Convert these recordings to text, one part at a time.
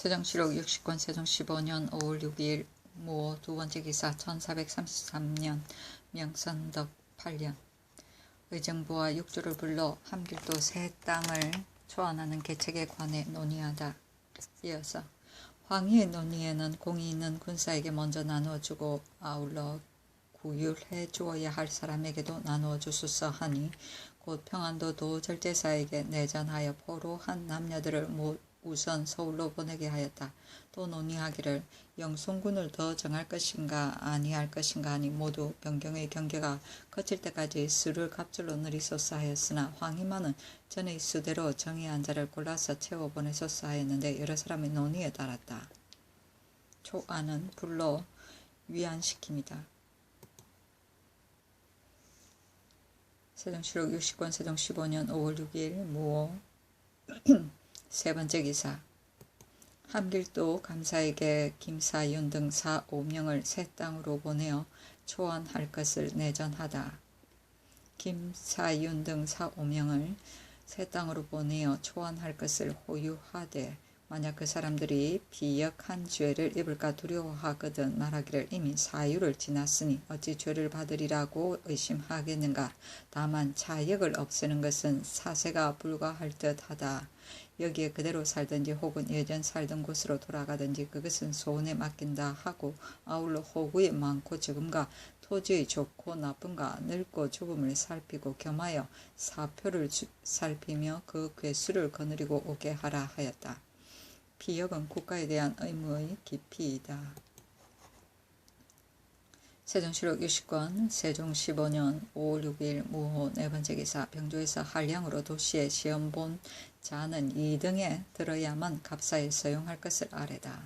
세종시록 60권 세종 15년 5월 6일 무오 두번째 기사 1433년 명선덕 8년 의정부와 육조를 불러 함길도 새 땅을 초안하는 계책에 관해 논의하다. 이어서 황희의 논의에는 공이 있는 군사에게 먼저 나누어주고 아울러 구휼해 주어야 할 사람에게도 나누어 주소서 하니 곧 평안도 도절제사에게 내전하여 포로한 남녀들을 우선 서울로 보내게 하였다. 또 논의하기를 영송군을 더 정할 것인가 아니할 것인가 하니 모두 변경의 경계가 거칠 때까지 수를 갑절로 늘이소서 하였으나 황희만은 전의 수대로 정의한 자를 골라서 채워 보내소서 하였는데 여러 사람의 논의에 따랐다. 초안은 불러 위안시킵니다. 세종시록 60권 세종 15년 5월 6일 무오 세 번째 기사 함길도 감사에게 김사윤 등 4~5명을 새 땅으로 보내어 초안할 것을 내전하다. 김사윤 등 4~5명을 새 땅으로 보내어 초안할 것을 호유하되 만약 그 사람들이 비역한 죄를 입을까 두려워하거든 말하기를 이미 사유를 지났으니 어찌 죄를 받으리라고 의심하겠는가. 다만 자역을 없애는 것은 사세가 불가할 듯하다. 여기에 그대로 살든지 혹은 예전 살던 곳으로 돌아가든지 그것은 소원에 맡긴다 하고 아울러 호구의 많고 적음과 토지의 좋고 나쁨과 넓고 좁음을 살피고 겸하여 사표를 살피며 그 괴수를 거느리고 오게 하라 하였다. 비역은 국가에 대한 의무의 깊이이다. 세종시록 60권 세종 15년 5월 6일 무오 네 번째 기사 병조에서 한량으로 도시에 시험 본 자는 2등에 들어야만 갑사에 서용할 것을 아뢰다.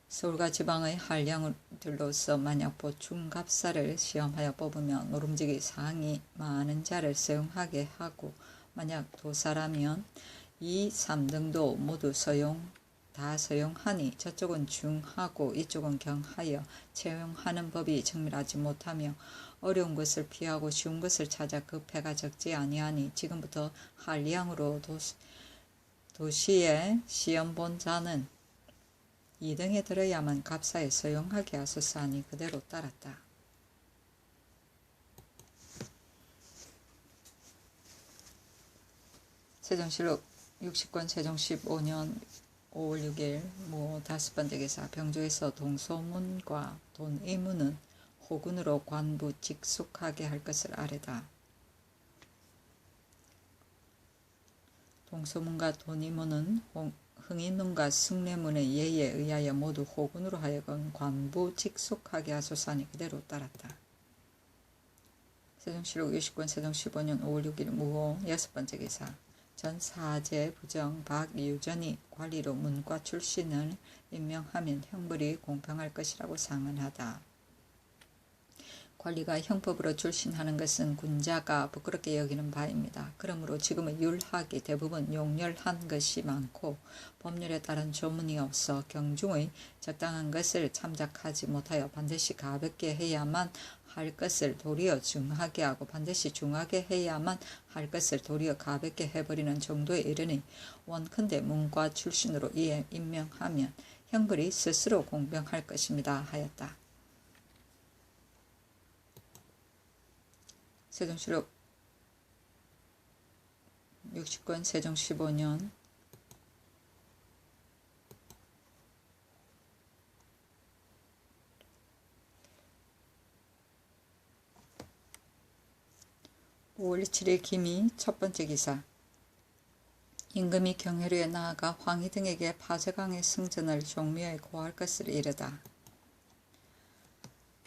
서울과 지방의 한량들로서 만약 보충 갑사를 시험하여 뽑으면 노름직의 상이 많은 자를 서용하게 하고 만약 도사라면 2, 3등도 모두 다 서용하니 저쪽은 중하고 이쪽은 경하여 채용하는 법이 정밀하지 못하며 어려운 것을 피하고 쉬운 것을 찾아 그 패가 적지 아니하니 지금부터 한량으로 도시에 시험 본 자는 2등에 들어야만 갑사에 서용하게 하소서 하니 그대로 따랐다. 세종시록 60권 세종 15년 5월 6일 무오 다섯 번째 기사 병조에서 동소문과 돈이문은 호군으로 관부 직속하게 할 것을 아뢰다. 동소문과 돈이문은 흥인문과 승례문의 예에 의하여 모두 호군으로 하여금 관부 직속하게 하소서 하니 그대로 따랐다. 세종시록 60권 세종 15년 5월 6일 무오 여섯 번째 기사 전 사제 부정 박유전이 관리로 문과 출신을 임명하면 형벌이 공평할 것이라고 상언하다. 관리가 형법으로 출신하는 것은 군자가 부끄럽게 여기는 바입니다. 그러므로 지금의 율학이 대부분 용렬한 것이 많고 법률에 따른 조문이 없어 경중의 적당한 것을 참작하지 못하여 반드시 가볍게 해야만 할 것을 도리어 중하게 하고 반드시 중하게 해야만 할 것을 도리어 가볍게 해버리는 정도에 이르니 원컨대 문과 출신으로 이에 임명하면 형벌이 스스로 공평할 것입니다 하였다. 세종시록 60권 세종 15년 5월 7일 김이 첫 번째 기사 임금이 경혜로에 나아가 황희 등에게 파제강의 승전을 종묘에 고할 것을 이르다.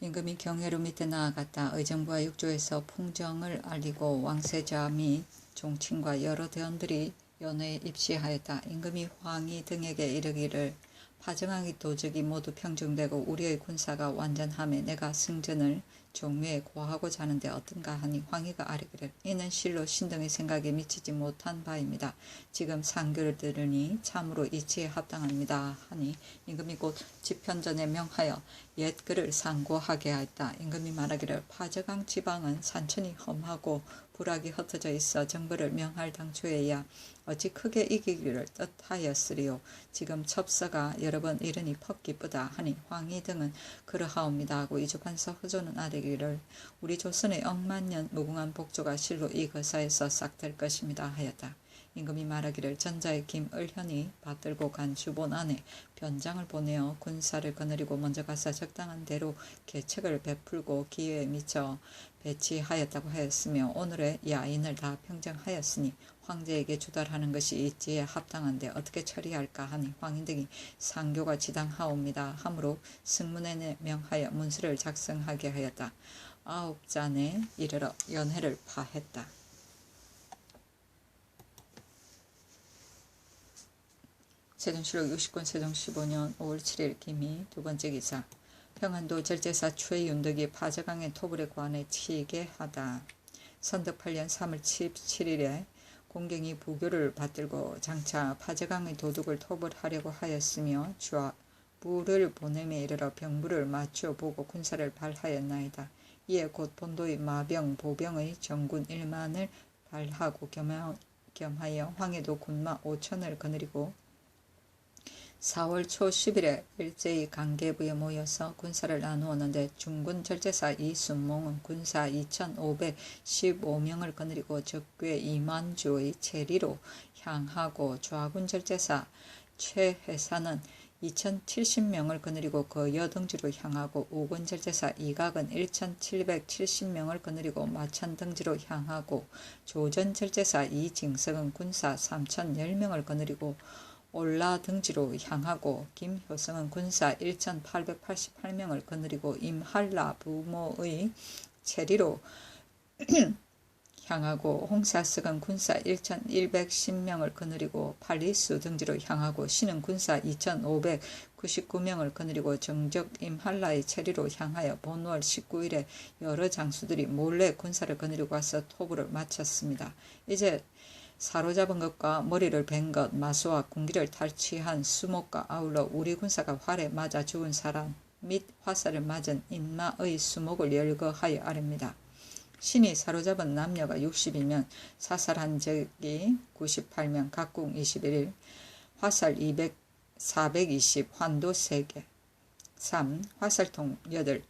임금이 경혜로 밑에 나아갔다. 의정부와 육조에서 풍정을 알리고 왕세자 및 종친과 여러 대원들이 연회에 입시하였다. 임금이 황희 등에게 이르기를 파정왕의 도적이 모두 평정되고 우리의 군사가 완전함에 내가 승전을 종묘에 고하고자 하는데 어떤가 하니 황희가 아뢰기를 이는 실로 신등의 생각에 미치지 못한 바입니다. 지금 상교를 들으니 참으로 이치에 합당합니다 하니 임금이 곧 집현전에 명하여 옛 글을 상고하게 하였다. 임금이 말하기를 파저강 지방은 산천이 험하고 불악이 흩어져 있어 정벌을 명할 당초에야 어찌 크게 이기기를 뜻하였으리요. 지금 첩서가 여러 번 이르니 퍽 기쁘다 하니 황희 등은 그러하옵니다 하고 이주판서 허조는 아뢰기를 우리 조선의 억만년 무궁한 복조가 실로 이 거사에서 싹 될 것입니다 하였다. 임금이 말하기를 전자의 김을현이 받들고 간 주본 안에 변장을 보내어 군사를 거느리고 먼저 가서 적당한 대로 계책을 베풀고 기회에 미쳐 배치하였다고 하였으며 오늘의 야인을 다 평정하였으니 황제에게 주달하는 것이 있지에 합당한데 어떻게 처리할까 하니 황인 등이 상교가 지당하옵니다 하므로 승문에 명하여 문서를 작성하게 하였다. 9잔에 이르러 연회를 파했다. 세종실록 60권 세종 15년 5월 7일 김희 두번째 기사 평안도 절제사 최윤덕이 파저강의 토불에 관해 치게 하다. 선덕 8년 3월 17일에 공경이 부교를 받들고 장차 파저강의 도둑을 토벌하려고 하였으며 부를 보냄에 이르러 병부를 맞추어 보고 군사를 발하였나이다. 이에 곧 본도의 마병 보병의 정군 1만을 발하고 겸하여 황해도 군마 5천을 거느리고 4월 초 10일에 일제히 강계부에 모여서 군사를 나누었는데 중군 절제사 이순몽은 군사 2,515명을 거느리고 적괴 이만주의 체리로 향하고 좌군 절제사 최회사는 2,070명을 거느리고 그 여등지로 향하고 우군 절제사 이각은 1,770명을 거느리고 마천등지로 향하고 조전 절제사 이징석은 군사 3,010명을 거느리고 올라등지로 향하고 김효성은 군사 1,888명을 거느리고 임한라 부모의 체리로 향하고 홍사석은 군사 1,110명을 거느리고 팔리수 등지로 향하고 신은 군사 2,599명을 거느리고 정적 임한라의 체리로 향하여 본월 19일에 여러 장수들이 몰래 군사를 거느리고 와서 토부를 마쳤습니다. 이제 사로잡은 것과 머리를 벤 것, 마수와 군기를 탈취한 수목과 아울러 우리 군사가 활에 맞아 죽은 사람 및 화살을 맞은 인마의 수목을 열거하여 아랍니다. 신이 사로잡은 남녀가 60이면 사살한 적이 98명, 각궁 21일, 화살 420, 환도 3개. 3. 화살통 8,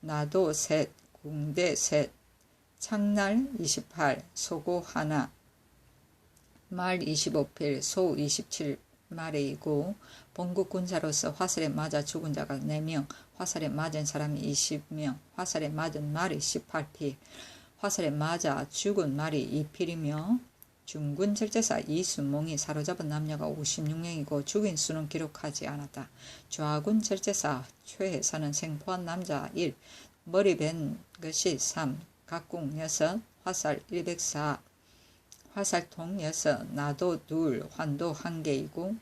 나도 3, 궁대 3, 창날 28, 소고 1, 말 25필, 소 27마리이고 본국 군사로서 화살에 맞아 죽은 자가 4명, 화살에 맞은 사람이 20명, 화살에 맞은 말이 18필, 화살에 맞아 죽은 말이 2필이며 중군 절제사 이순몽이 사로잡은 남녀가 56명이고 죽인 수는 기록하지 않았다. 좌군 절제사 최혜사는 생포한 남자 1, 머리 벤 것이 3, 각궁 6, 화살 104, 화살통 6, 나도 2, 환도 1개이고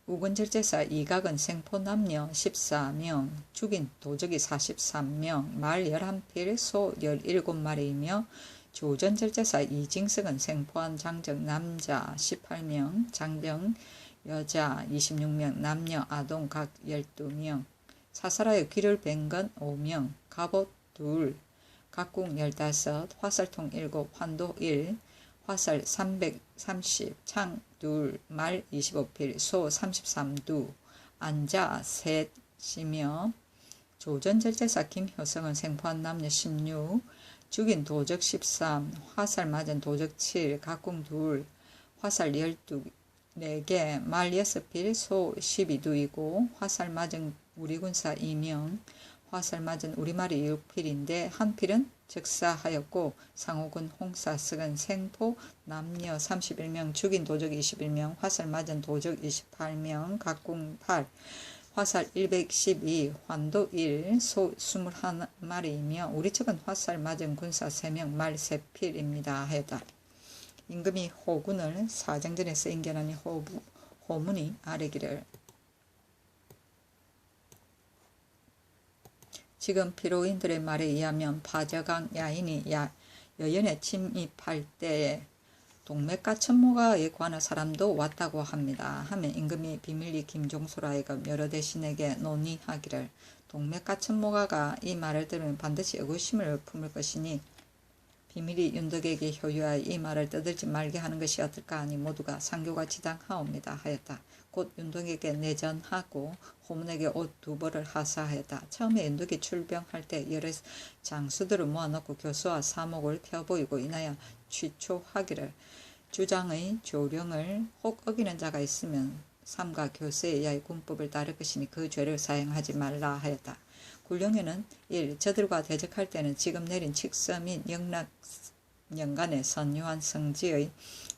우군 절제사 이각은 생포 남녀 14명, 죽인 도적이 43명, 말 11필, 소 17마리이며 조전 절제사 이징석은 생포한 장정 남자 18명, 장병 여자 26명, 남녀 아동 각 12명, 사살하여 귀를 벤 건 5명, 갑옷 2, 각궁 15, 화살통 7, 환도 1, 화살 330, 창 2, 말 25필, 소 33두, 안자 3이며 조전 절제사 김효성은 생포한 남녀 16, 죽인 도적 13, 화살 맞은 도적 7, 각궁 2, 화살 12개, 말 6필, 소 12두이고 화살 맞은 우리 군사 2명, 화살 맞은 우리말이 6필인데 한 필은 즉사하였고 상호군 홍사석은 생포 남녀 31명, 죽인 도적 21명, 화살 맞은 도적 28명, 각궁 8, 화살 112, 환도 1, 소 21마리이며 우리 측은 화살 맞은 군사 3명, 말 3필입니다 하였다. 임금이 호군을 사정전에 쓰인 견하니 호문이 아뢰기를 지금 피로인들의 말에 의하면 파저강 야인이 여연에 침입할 때에 동맥과 천모가에 관한 사람도 왔다고 합니다. 하면 임금이 비밀리 김종소라에게 여러 대신에게 논의하기를 동맥과 천모가가 이 말을 들으면 반드시 의구심을 품을 것이니 비밀이 윤덕에게 효유하여 이 말을 떠들지 말게 하는 것이 어떨까 하니 모두가 상교가 지당하옵니다 하였다. 곧 윤덕에게 내전하고 호문에게 옷 2벌을 하사하였다. 처음에 윤덕이 출병할 때 여러 장수들을 모아놓고 교수와 사목을 펴보이고 인하여 취초하기를 주장의 조령을 혹 어기는 자가 있으면 삼가 교수에 의하여 군법을 따를 것이니 그 죄를 사용하지 말라 하였다. 굴령에는 1. 저들과 대적할 때는 지금 내린 칙서 및 영락연간의 선유한 성지의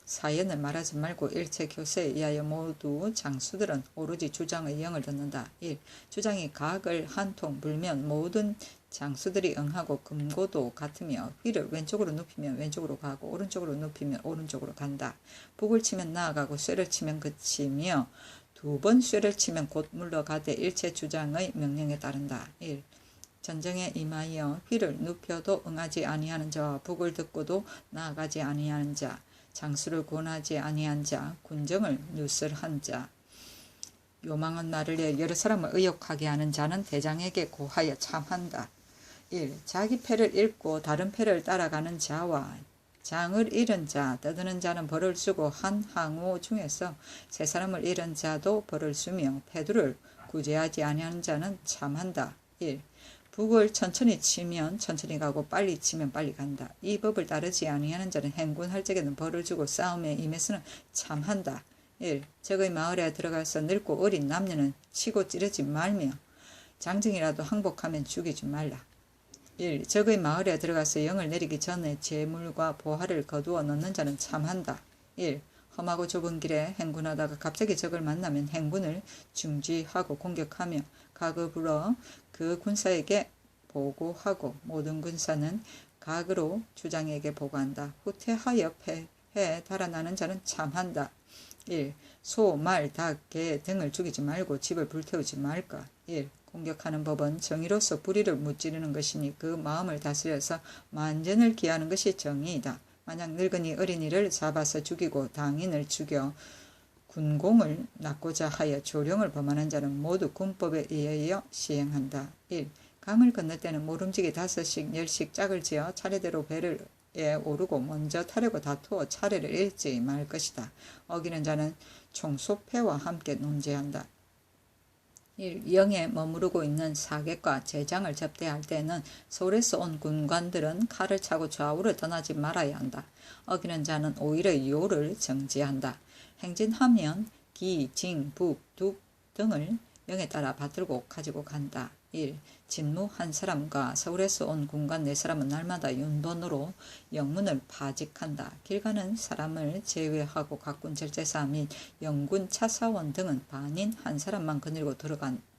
사연을 말하지 말고 일체 교세에 의하여 모두 장수들은 오로지 주장의 영을 듣는다. 1. 주장이 각을 한 통 물면 모든 장수들이 응하고 금고도 같으며 휘를 왼쪽으로 눕히면 왼쪽으로 가고 오른쪽으로 눕히면 오른쪽으로 간다. 북을 치면 나아가고 쇠를 치면 그치며 2번 쇠를 치면 곧 물러가되 일체 주장의 명령에 따른다. 1. 전쟁에 임하여 휘를 눕혀도 응하지 아니하는 자와 북을 듣고도 나아가지 아니하는 자, 장수를 권하지 아니한 자, 군정을 누설한 자, 요망한 말을 위해 여러 사람을 의욕하게 하는 자는 대장에게 고하여 참한다. 1. 자기 패를 잃고 다른 패를 따라가는 자와 장을 잃은 자, 떠드는 자는 벌을 주고 한 항우 중에서 세 사람을 잃은 자도 벌을 주며 패두를 구제하지 아니하는 자는 참한다. 1. 북을 천천히 치면 천천히 가고 빨리 치면 빨리 간다. 이 법을 따르지 아니하는 자는 행군할 적에는 벌을 주고 싸움에 임해서는 참한다. 1. 적의 마을에 들어가서 늙고 어린 남녀는 치고 찌르지 말며 장정이라도 항복하면 죽이지 말라. 1. 적의 마을에 들어가서 영을 내리기 전에 재물과 보화를 거두어 넣는 자는 참한다. 1. 험하고 좁은 길에 행군하다가 갑자기 적을 만나면 행군을 중지하고 공격하며 각을 그 군사에게 보고하고 모든 군사는 각으로 주장에게 보고한다. 후퇴하여 패해 달아나는 자는 참한다. 1. 소, 말, 닭, 개 등을 죽이지 말고 집을 불태우지 말까. 1. 공격하는 법은 정의로서 불의를 무찌르는 것이니 그 마음을 다스려서 만전을 기하는 것이 정의이다. 만약 늙은이 어린이를 잡아서 죽이고 당인을 죽여 군공을 낳고자 하여 조령을 범하는 자는 모두 군법에 의하여 시행한다. 1. 강을 건널 때는 모름지기 5씩 10씩 짝을 지어 차례대로 배를 오르고 먼저 타려고 다투어 차례를 일찍 말 것이다. 어기는 자는 총소패와 함께 논제한다. 1. 영에 머무르고 있는 사객과 제장을 접대할 때는 서울에서 온 군관들은 칼을 차고 좌우를 떠나지 말아야 한다. 어기는 자는 오히려 요를 정지한다. 행진하면 기, 징, 북, 둑 등을 영에 따라 받들고 가지고 간다. 1. 진무 한 사람과 서울에서 온 군관 4사람은 날마다 윤돈으로 영문을 파직한다. 길 가는 사람을 제외하고 각군 절제사 및 영군 차사원 등은 반인 한 사람만 거느리고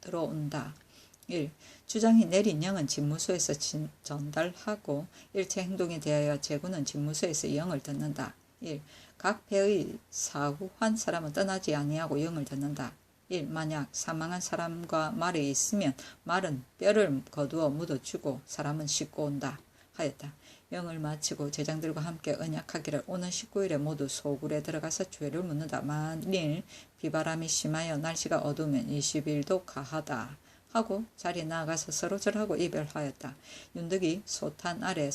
들어온다. 1. 주장이 내린 영은 집무소에서 전달하고 일체 행동에 대하여 제군은 집무소에서 영을 듣는다. 1. 각 배의 사후 한 사람은 떠나지 아니하고 영을 듣는다. 1. 만약 사망한 사람과 말이 있으면 말은 뼈를 거두어 묻어주고 사람은 씻고 온다 하였다. 영을 마치고 제장들과 함께 언약하기를 오는 19일에 모두 소굴에 들어가서 죄를 묻는다. 만일 비바람이 심하여 날씨가 어두우면 20일도 가하다 하고 자리에 나아가서 서로 절하고 이별하였다. 윤덕이 소탄 아래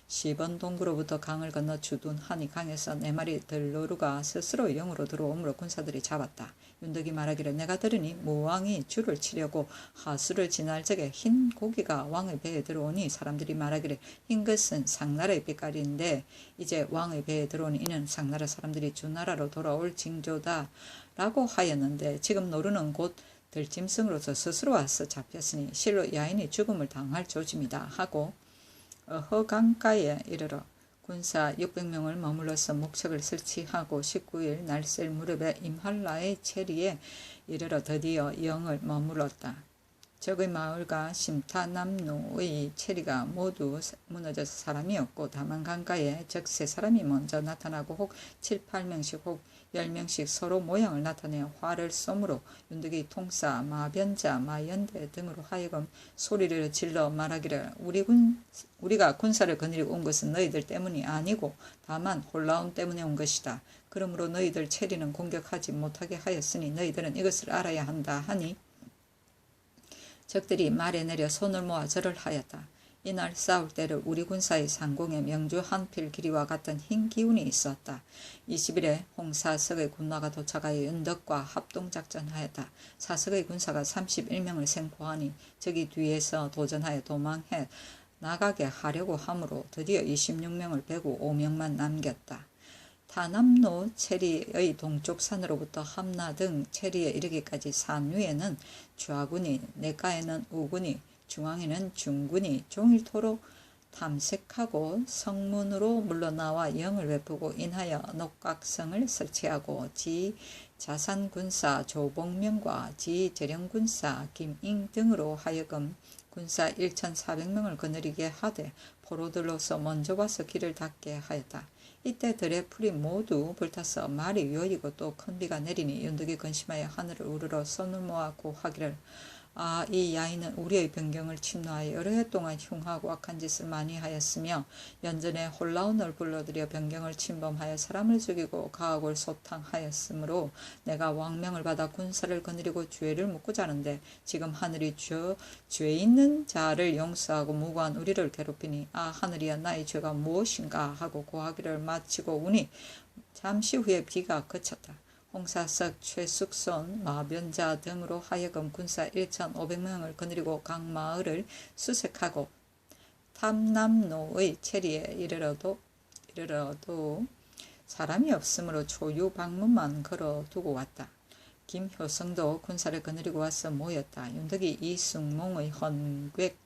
시번동구로부터 강을 건너 주둔하니 강에서 4마리 들러루가 스스로 영으로 들어오므로 군사들이 잡았다. 윤덕이 말하기를 내가 들으니 무왕이 줄을 치려고 하수를 지날 적에 흰 고기가 왕의 배에 들어오니 사람들이 말하기를 흰 것은 상나라의 빛깔인데 이제 왕의 배에 들어오니 이는 상나라 사람들이 주나라로 돌아올 징조다 라고 하였는데 지금 노루는 곧 들짐승으로서 스스로 와서 잡혔으니 실로 야인이 죽음을 당할 조짐이다 하고 어허강가에 이르러 군사 600명을 머물러서 목책을 설치하고 19일 날셀 무렵에 임할라의 체리에 이르러 드디어 영을 머물렀다. 적의 마을과 심타남루의 체리가 모두 무너져서 사람이 없고 다만 강가에 적 3사람이 먼저 나타나고 혹 7, 8명씩 혹 10명씩 서로 모양을 나타내 화를 쏘므로 윤득이 통사, 마변자, 마연대 등으로 하여금 소리를 질러 말하기를 우리가 군사를 거느리고 온 것은 너희들 때문이 아니고 다만 홀라움 때문에 온 것이다. 그러므로 너희들 체리는 공격하지 못하게 하였으니 너희들은 이것을 알아야 한다 하니 적들이 말에 내려 손을 모아 절을 하였다. 이날 싸울 때를 우리 군사의 상공에 명주 한 필 길이와 같은 흰 기운이 있었다. 20일에 홍사석의 군마가 도착하여 윤덕과 합동작전하였다. 사석의 군사가 31명을 생포하니 적이 뒤에서 도전하여 도망해 나가게 하려고 하므로 드디어 26명을 빼고 5명만 남겼다. 타남로 체리의 동쪽 산으로부터 함나 등 체리에 이르기까지 산 위에는 좌군이, 내가에는 우군이, 중앙에는 중군이 종일토록 탐색하고 성문으로 물러나와 영을 베푸고 인하여 녹각성을 설치하고 지 자산군사 조봉명과 지 재령군사 김잉 등으로 하여금 군사 1,400명을 거느리게 하되 포로들로서 먼저 와서 길을 닫게 하였다. 이때 들의 풀이 모두 불타서 말이 위어이고 또 큰 비가 내리니 윤덕이 근심하여 하늘을 우러러 손을 모아 고하기를 이 야인은 우리의 변경을 침노하여 여러 해 동안 흉하고 악한 짓을 많이 하였으며 연전에 홀라운을 불러들여 변경을 침범하여 사람을 죽이고 가옥을 소탕하였으므로 내가 왕명을 받아 군사를 거느리고 죄를 묻고자 하는데 지금 하늘이 죄 있는 자를 용서하고 무고한 우리를 괴롭히니 하늘이여 나의 죄가 무엇인가 하고 고하기를 마치고 우니 잠시 후에 비가 그쳤다. 홍사석, 최숙손, 마변자 등으로 하여금 군사 1,500명을 거느리고 각 마을을 수색하고 탐남로의 체리에 이르러도 사람이 없으므로 초유 방문만 걸어두고 왔다. 김효성도 군사를 거느리고 와서 모였다. 윤덕이 이승몽의 헌객치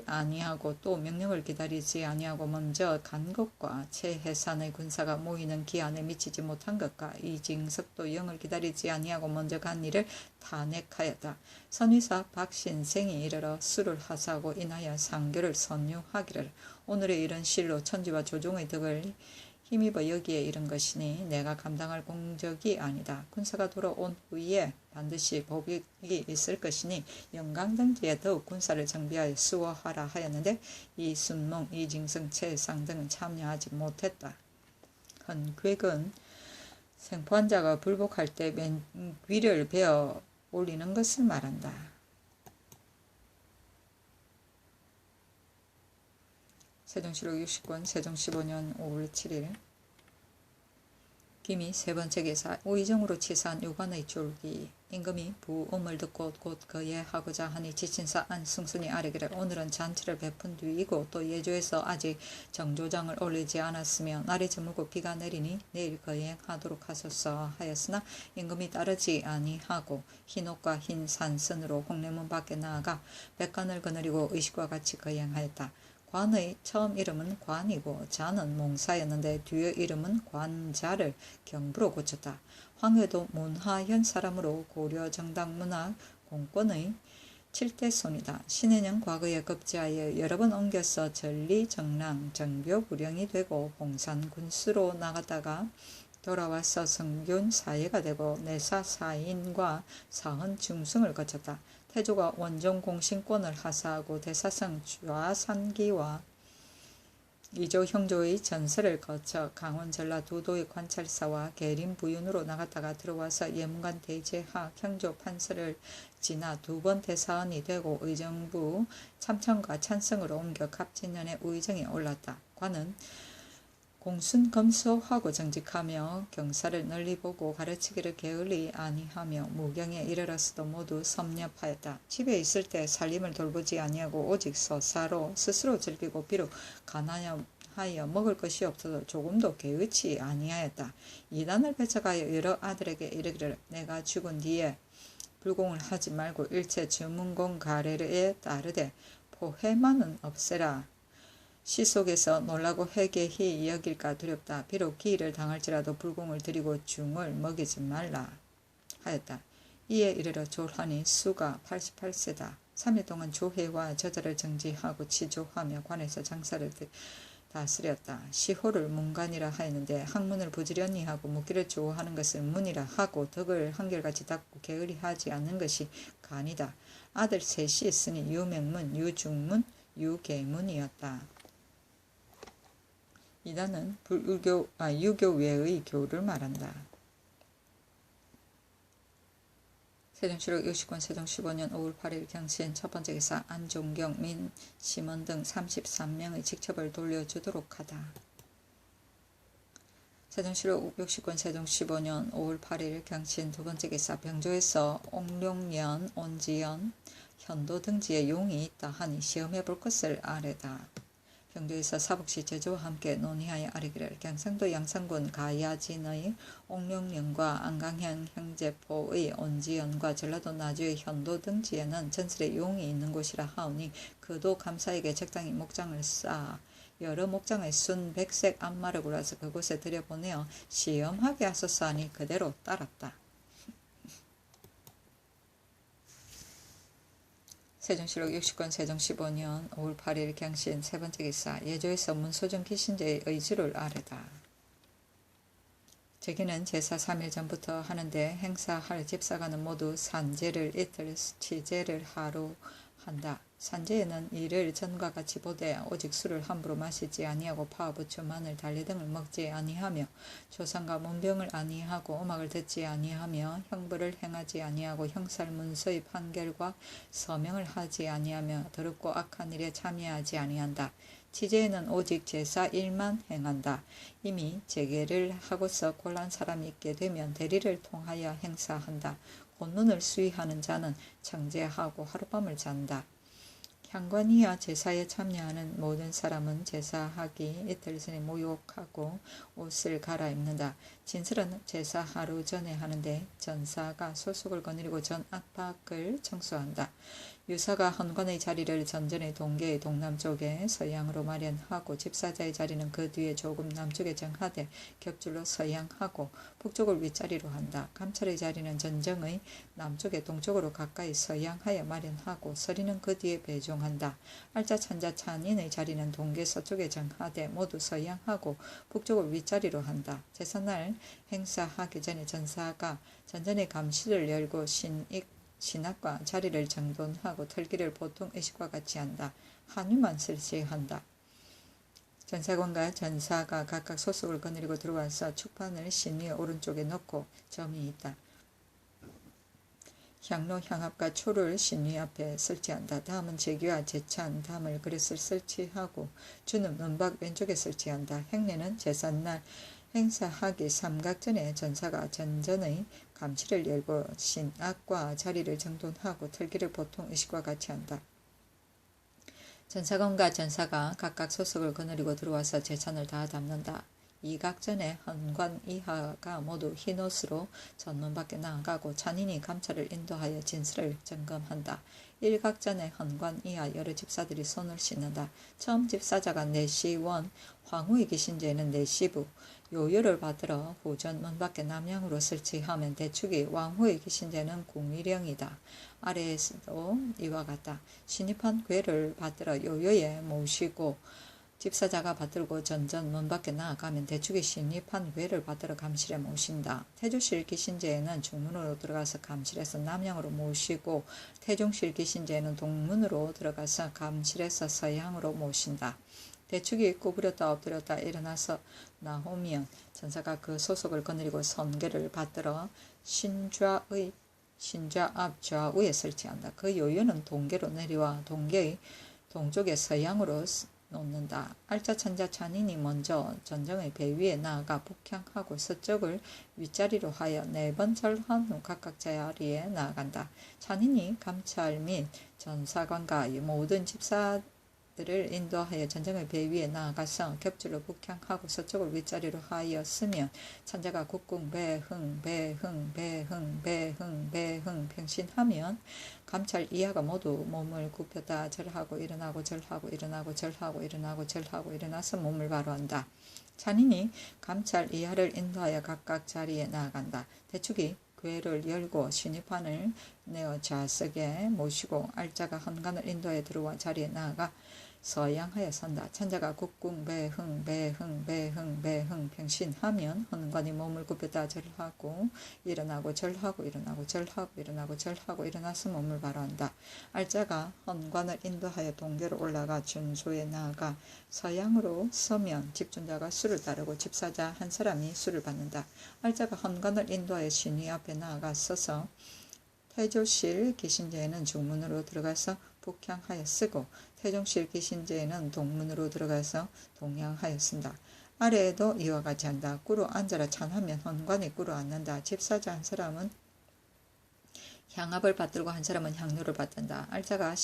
아니하고 또 명령을 기다리지 아니하고 먼저 간 것과 최해산의 군사가 모이는 기한에 미치지 못한 것과 이징석도 영을 기다리지 아니하고 먼저 간 일을 탄핵하였다. 선의사 박신생이 이르러 수를 하사하고 인하여 상교를 선유하기를 오늘의 일은 실로 천지와 조종의 덕을 힘입어 여기에 이른 것이니 내가 감당할 공적이 아니다. 군사가 돌아온 후에 반드시 보복이 있을 것이니 영광등지에 더욱 군사를 정비하여 수호하라 하였는데 이순몽, 이징성, 최상 등은 참여하지 못했다. 헌궤은 생포한 자가 불복할 때 맨귀를 베어 올리는 것을 말한다. 세종시록 60권 세종 15년 5월 7일 김이 세 번째 기사 우의정으로 치사한 유관의 줄기 임금이 부음을 듣고 곧 거예하고자 하니 지친사 안승순이 아뢰기를 오늘은 잔치를 베푼 뒤이고 또 예조에서 아직 정조장을 올리지 않았으며 날이 저물고 비가 내리니 내일 거행하도록 하소서 하였으나 임금이 따르지 아니하고 흰옷과 흰 산선으로 홍례문 밖에 나아가 백관을 거느리고 의식과 같이 거행하였다. 관의 처음 이름은 관이고 자는 몽사였는데 뒤의 이름은 관자를 경부로 고쳤다. 황회도 문하현 사람으로 고려 정당 문학 공권의 7대손이다. 신해년 과거에 급제하여 여러 번 옮겨서 전리 정랑 정교 부령이 되고 봉산 군수로 나갔다가 돌아와서 성균 사예가 되고 내사 사인과 사헌 중승을 거쳤다. 태조가 원종 공신권을 하사하고 대사성 좌산기와 이조 형조의 전설을 거쳐 강원 전라 두도의 관찰사와 계림 부윤으로 나갔다가 들어와서 예문관 대제하 형조 판서를 지나 두 번 대사원이 되고 의정부 참청과 찬성으로 옮겨 갑진년에 우의정에 올랐다. 관은 공순검소하고 정직하며 경사를 널리 보고 가르치기를 게을리 아니하며 무경에 이르러서도 모두 섭렵하였다. 집에 있을 때 살림을 돌보지 아니하고 오직 서사로 스스로 즐기고 비록 가난하여 먹을 것이 없어도 조금도 개의치 아니하였다. 이단을 배척하여 여러 아들에게 이르기를 내가 죽은 뒤에 불공을 하지 말고 일체 주문공 가래에 따르되 포해만은 없애라. 시속에서 놀라고 회개히 여길까 두렵다. 비록 기일을 당할지라도 불공을 드리고 중을 먹이지 말라 하였다. 이에 이르러 졸하니 수가 88세다. 3일 동안 조회와 저자를 정지하고 치조하며 관에서 장사를 다스렸다. 시호를 문관이라 하였는데 학문을 부지런히 하고 묻기를 좋아하는 것을 문이라 하고 덕을 한결같이 닦고 게으리하지 않는 것이 간이다. 아들 셋이 있으니 유명문, 유중문, 유계문이었다. 이단은 유교 외의 교를 말한다. 세종시록 60권 세종 15년 5월 8일 경신 첫 번째 기사 안종경, 민, 심원 등 33명의 직첩을 돌려주도록 하다. 세종시록 60권 세종 15년 5월 8일 경신 두 번째 기사 병조에서 옥룡년, 온지연, 현도 등지에 용이 있다 하니 시험해 볼 것을 아뢰다. 경주에서 사복시 제주와 함께 논의하여 아뢰기를 경상도 양산군 가야진의 옥룡령과 안강현 형제포의 온지연과 전라도 나주의 현도 등지에는 전설의 용이 있는 곳이라 하오니 그도 감사에게 적당히 목장을 쌓아 여러 목장의 순 백색 안마를 골라서 그곳에 들여보내어 시험하게 하소서 하니 그대로 따랐다. 세종시록 60권 세종 15년 5월 8일 경신 세 번째 기사 예조에서 문소정 기신제의 의지를 아뢰다. 제기는 제사 3일 전부터 하는데 행사할 집사가는 모두 산제를 이틀, 치제를 하루 한다. 산제에는 이를 전과 같이 보되 오직 술을 함부로 마시지 아니하고 파, 부추, 마늘, 달리 등을 먹지 아니하며 조상과 문병을 아니하고 음악을 듣지 아니하며 형벌을 행하지 아니하고 형살 문서의 판결과 서명을 하지 아니하며 더럽고 악한 일에 참여하지 아니한다. 치제에는 오직 제사 일만 행한다. 이미 제계를 하고서 곤란 사람이 있게 되면 대리를 통하여 행사한다. 곤눈을 수의하는 자는 청제하고 하룻밤을 잔다. 향관이야 제사에 참여하는 모든 사람은 제사하기 이틀 전에 목욕하고 옷을 갈아입는다. 진설은 제사 하루 전에 하는데 전사가 소속을 거느리고 전 안팎을 청소한다. 유사가 헌관의 자리를 전전의 동계의 동남쪽에 서양으로 마련하고 집사자의 자리는 그 뒤에 조금 남쪽에 정하되 겹줄로 서양하고 북쪽을 윗자리로 한다. 감찰의 자리는 전정의 남쪽에 동쪽으로 가까이 서양하여 마련하고 서리는 그 뒤에 배종한다. 알짜 찬자 찬인의 자리는 동계 서쪽에 정하되 모두 서양하고 북쪽을 윗자리로 한다. 제삿날 행사하기 전에 전사가 전전의 감시를 열고 신학과 자리를 정돈하고 털기를 보통 의식과 같이 한다. 한유만 설치한다. 전사관과 전사가 각각 소속을 거느리고 들어와서 축판을 신위 오른쪽에 넣고 점이 있다. 향로, 향합과 초를 신위 앞에 설치한다. 다음은 제기와 제찬, 다음을 그릇을 설치하고 주는 문밖 왼쪽에 설치한다. 행례는 제삿날 행사하기 삼각전에 전사가 전전의 감시를 열고 신악과 자리를 정돈하고 털기를 보통 의식과 같이 한다. 전사관과 전사가 각각 소속을 거느리고 들어와서 제찬을 다 담는다. 이각전에 헌관 이하가 모두 흰옷으로 전문 밖에 나아가고 찬인이 감찰을 인도하여 진술을 점검한다. 일각전에 헌관 이하 여러 집사들이 손을 씻는다. 처음 집사자가 내시원, 황후의 기신제는 내시부, 요요를 받들어 후전 문 밖에 남향으로 설치하면 대축이 왕후의 기신제는 궁위령이다. 아래에서도 이와 같다. 신입한 괴를 받들어 요요에 모시고 집사자가 받들고 전전 문 밖에 나아가면 대축이 신입한 괴를 받들어 감실에 모신다. 태조실 기신제에는 중문으로 들어가서 감실에서 남향으로 모시고 태종실 기신제에는 동문으로 들어가서 감실에서 서향으로 모신다. 대축이 구부렸다 엎드렸다 일어나서 나오면 전사가 그 소속을 거느리고 선궤를 받들어 신좌 앞 좌우에 설치한다. 그 요요는 동계로 내려와 동계의 동쪽에 서양으로 놓는다. 알짜 찬자 찬인이 먼저 전정의 배 위에 나아가 북향하고 서쪽을 윗자리로 하여 4번 절한 후 각각 자리에 나아간다. 찬인이 감찰 및 전사관과 모든 집사들을 인도하여 전정의 배 위에 나아가서 겹줄로 북향하고 서쪽을 윗자리로 하였으면 찬자가 국궁 배흥 병신하면 감찰 이하가 모두 몸을 굽혔다 절하고 일어나고 절하고 일어나고 절하고 일어나고 절하고 일어나서 몸을 바로 한다. 찬인이 감찰 이하를 인도하여 각각 자리에 나아간다. 대축이 궤를 열고 신입판을 내어 좌석에 모시고 알짜가 헌관을 인도해 들어와 자리에 나아가 서양하여 산다. 천자가 국궁 배흥 배흥 배흥 배흥 병신하면 헌관이 몸을 굽혔다 절하고 일어나고 절하고 일어나고 절하고 일어나고 절하고 일어나서 몸을 바로한다. 알자가 헌관을 인도하여 동계로 올라가 준소에 나아가 서양으로 서면 집준자가 수를 따르고 집사자 한 사람이 수를 받는다. 알자가 헌관을 인도하여 신위 앞에 나아가 서서 태조실 기신제에는 중문으로 들어가서 북향하여 쓰고 태종실 기신제에는 동문으로 들어가서 동향하여 쓴다. 아래에도 이와 같이 한다. 꾸로 앉아라 찬하면 헌관이 꾸로 앉는다. 집사자 한 사람은 향압을 받들고 한 사람은 향료를 받든다. 알자가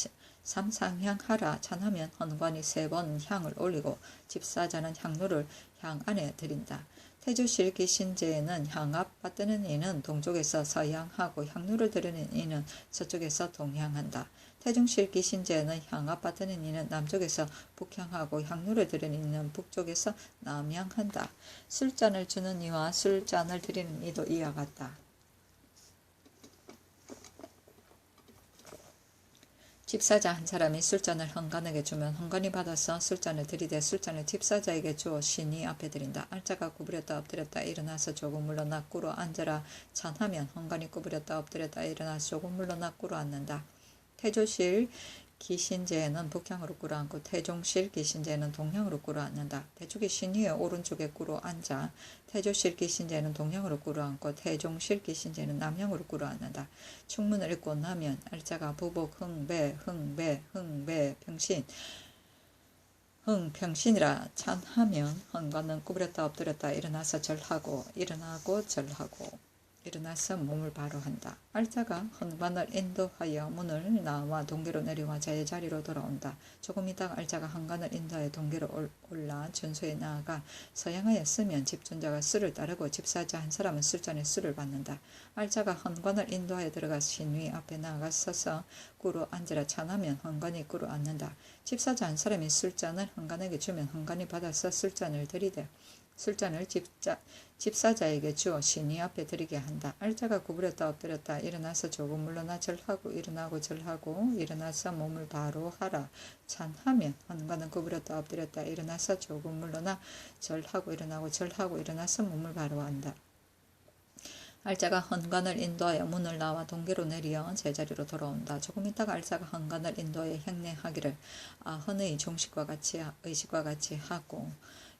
삼상향하라 찬하면 헌관이 3번 향을 올리고 집사자는 향료를 향 안에 들인다. 태조실 기신제에는 향압 받드는 이는 동쪽에서 서향하고 향료를 드리는 이는 서쪽에서 동향한다. 태종실 기신제에는 향압 받드는 이는 남쪽에서 북향하고 향료를 드리는 이는 북쪽에서 남향한다. 술잔을 주는 이와 술잔을 드리는 이도 이와 같다. 집사자 한 사람이 술잔을 헌관에게 주면 헌관이 받아서 술잔을 들이대 술잔을 집사자에게 주어 신이 앞에 드린다. 알자가 구부렸다 엎드렸다 일어나서 조금 물러나 꾸로 앉아라 찬하면 헌관이 구부렸다 엎드렸다 일어나서 조금 물러나 꾸로 앉는다. 태조실 기신제에는 북향으로 꾸로 앉고 태종실 기신제에는 동향으로 꾸로 앉는다. 대축이 신위의 오른쪽에 꾸로 앉아 태조실 기신제에는 동향으로 꾸로 앉고 태종실 기신제에는 남향으로 꾸로 앉는다. 충문을 읽고 나면 알자가 부복 흥배 흥배 흥배 병신 흥평신이라 찬하면 헌관은 구부렸다 엎드렸다 일어나서 절하고 일어나고 절하고 일어나서 몸을 바로한다. 알자가 헌관을 인도하여 문을 나와 동계로 내려와 자의 자리로 돌아온다. 조금 있다가 알자가 헌관을 인도하여 동계로 올라 준소에 나아가 서양하여 쓰면 집준자가 수를 따르고 집사자 한 사람은 술잔에 수를 받는다. 알자가 헌관을 인도하여 들어가 신위 앞에 나아가 서서 꾸로 앉으라 찬하면 헌관이 꾸로 앉는다. 집사자 한 사람이 술잔을 헌관에게 주면 헌관이 받아서 술잔을 들이대 술잔을 집사자에게 주어 신이 앞에 드리게 한다. 알자가 구부렸다 엎드렸다 일어나서 조금 물러나 절하고 일어나고 절하고 일어나서 몸을 바로 하라 찬하면 헌관은 구부렸다 엎드렸다 일어나서 조금 물러나 절하고 일어나고 절하고 일어나서 몸을 바로 한다. 알자가 헌관을 인도하여 문을 나와 동계로 내려 제자리로 돌아온다. 조금 있다가 알자가 헌관을 인도하여 행례하기를 헌의 종식과 같이 의식과 같이 하고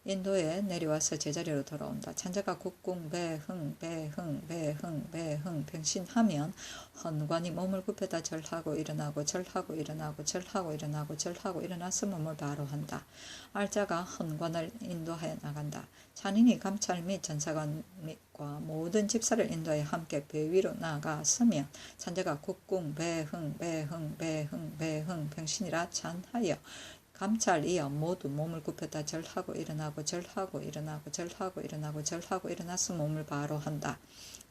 인도에 내려와서 제자리로 돌아온다. 찬자가 국궁 배흥 배흥 배흥 배흥 병신하면 헌관이 몸을 굽혀다 절하고 일어나고 절하고 일어나고 절하고 일어나고 절하고 일어나서 몸을 바로 한다. 알자가 헌관을 인도하여 나간다. 찬인이 감찰 및 전사관과 모든 집사를 인도하여 함께 배 위로 나아가 서면 찬자가 국궁 배흥 배흥 배흥 배흥 병신이라 찬하여 감찰 이어 모두 몸을 굽혔다 절하고 일어나고 절하고 일어나고 절하고 일어나고 절하고 일어나서 몸을 바로 한다.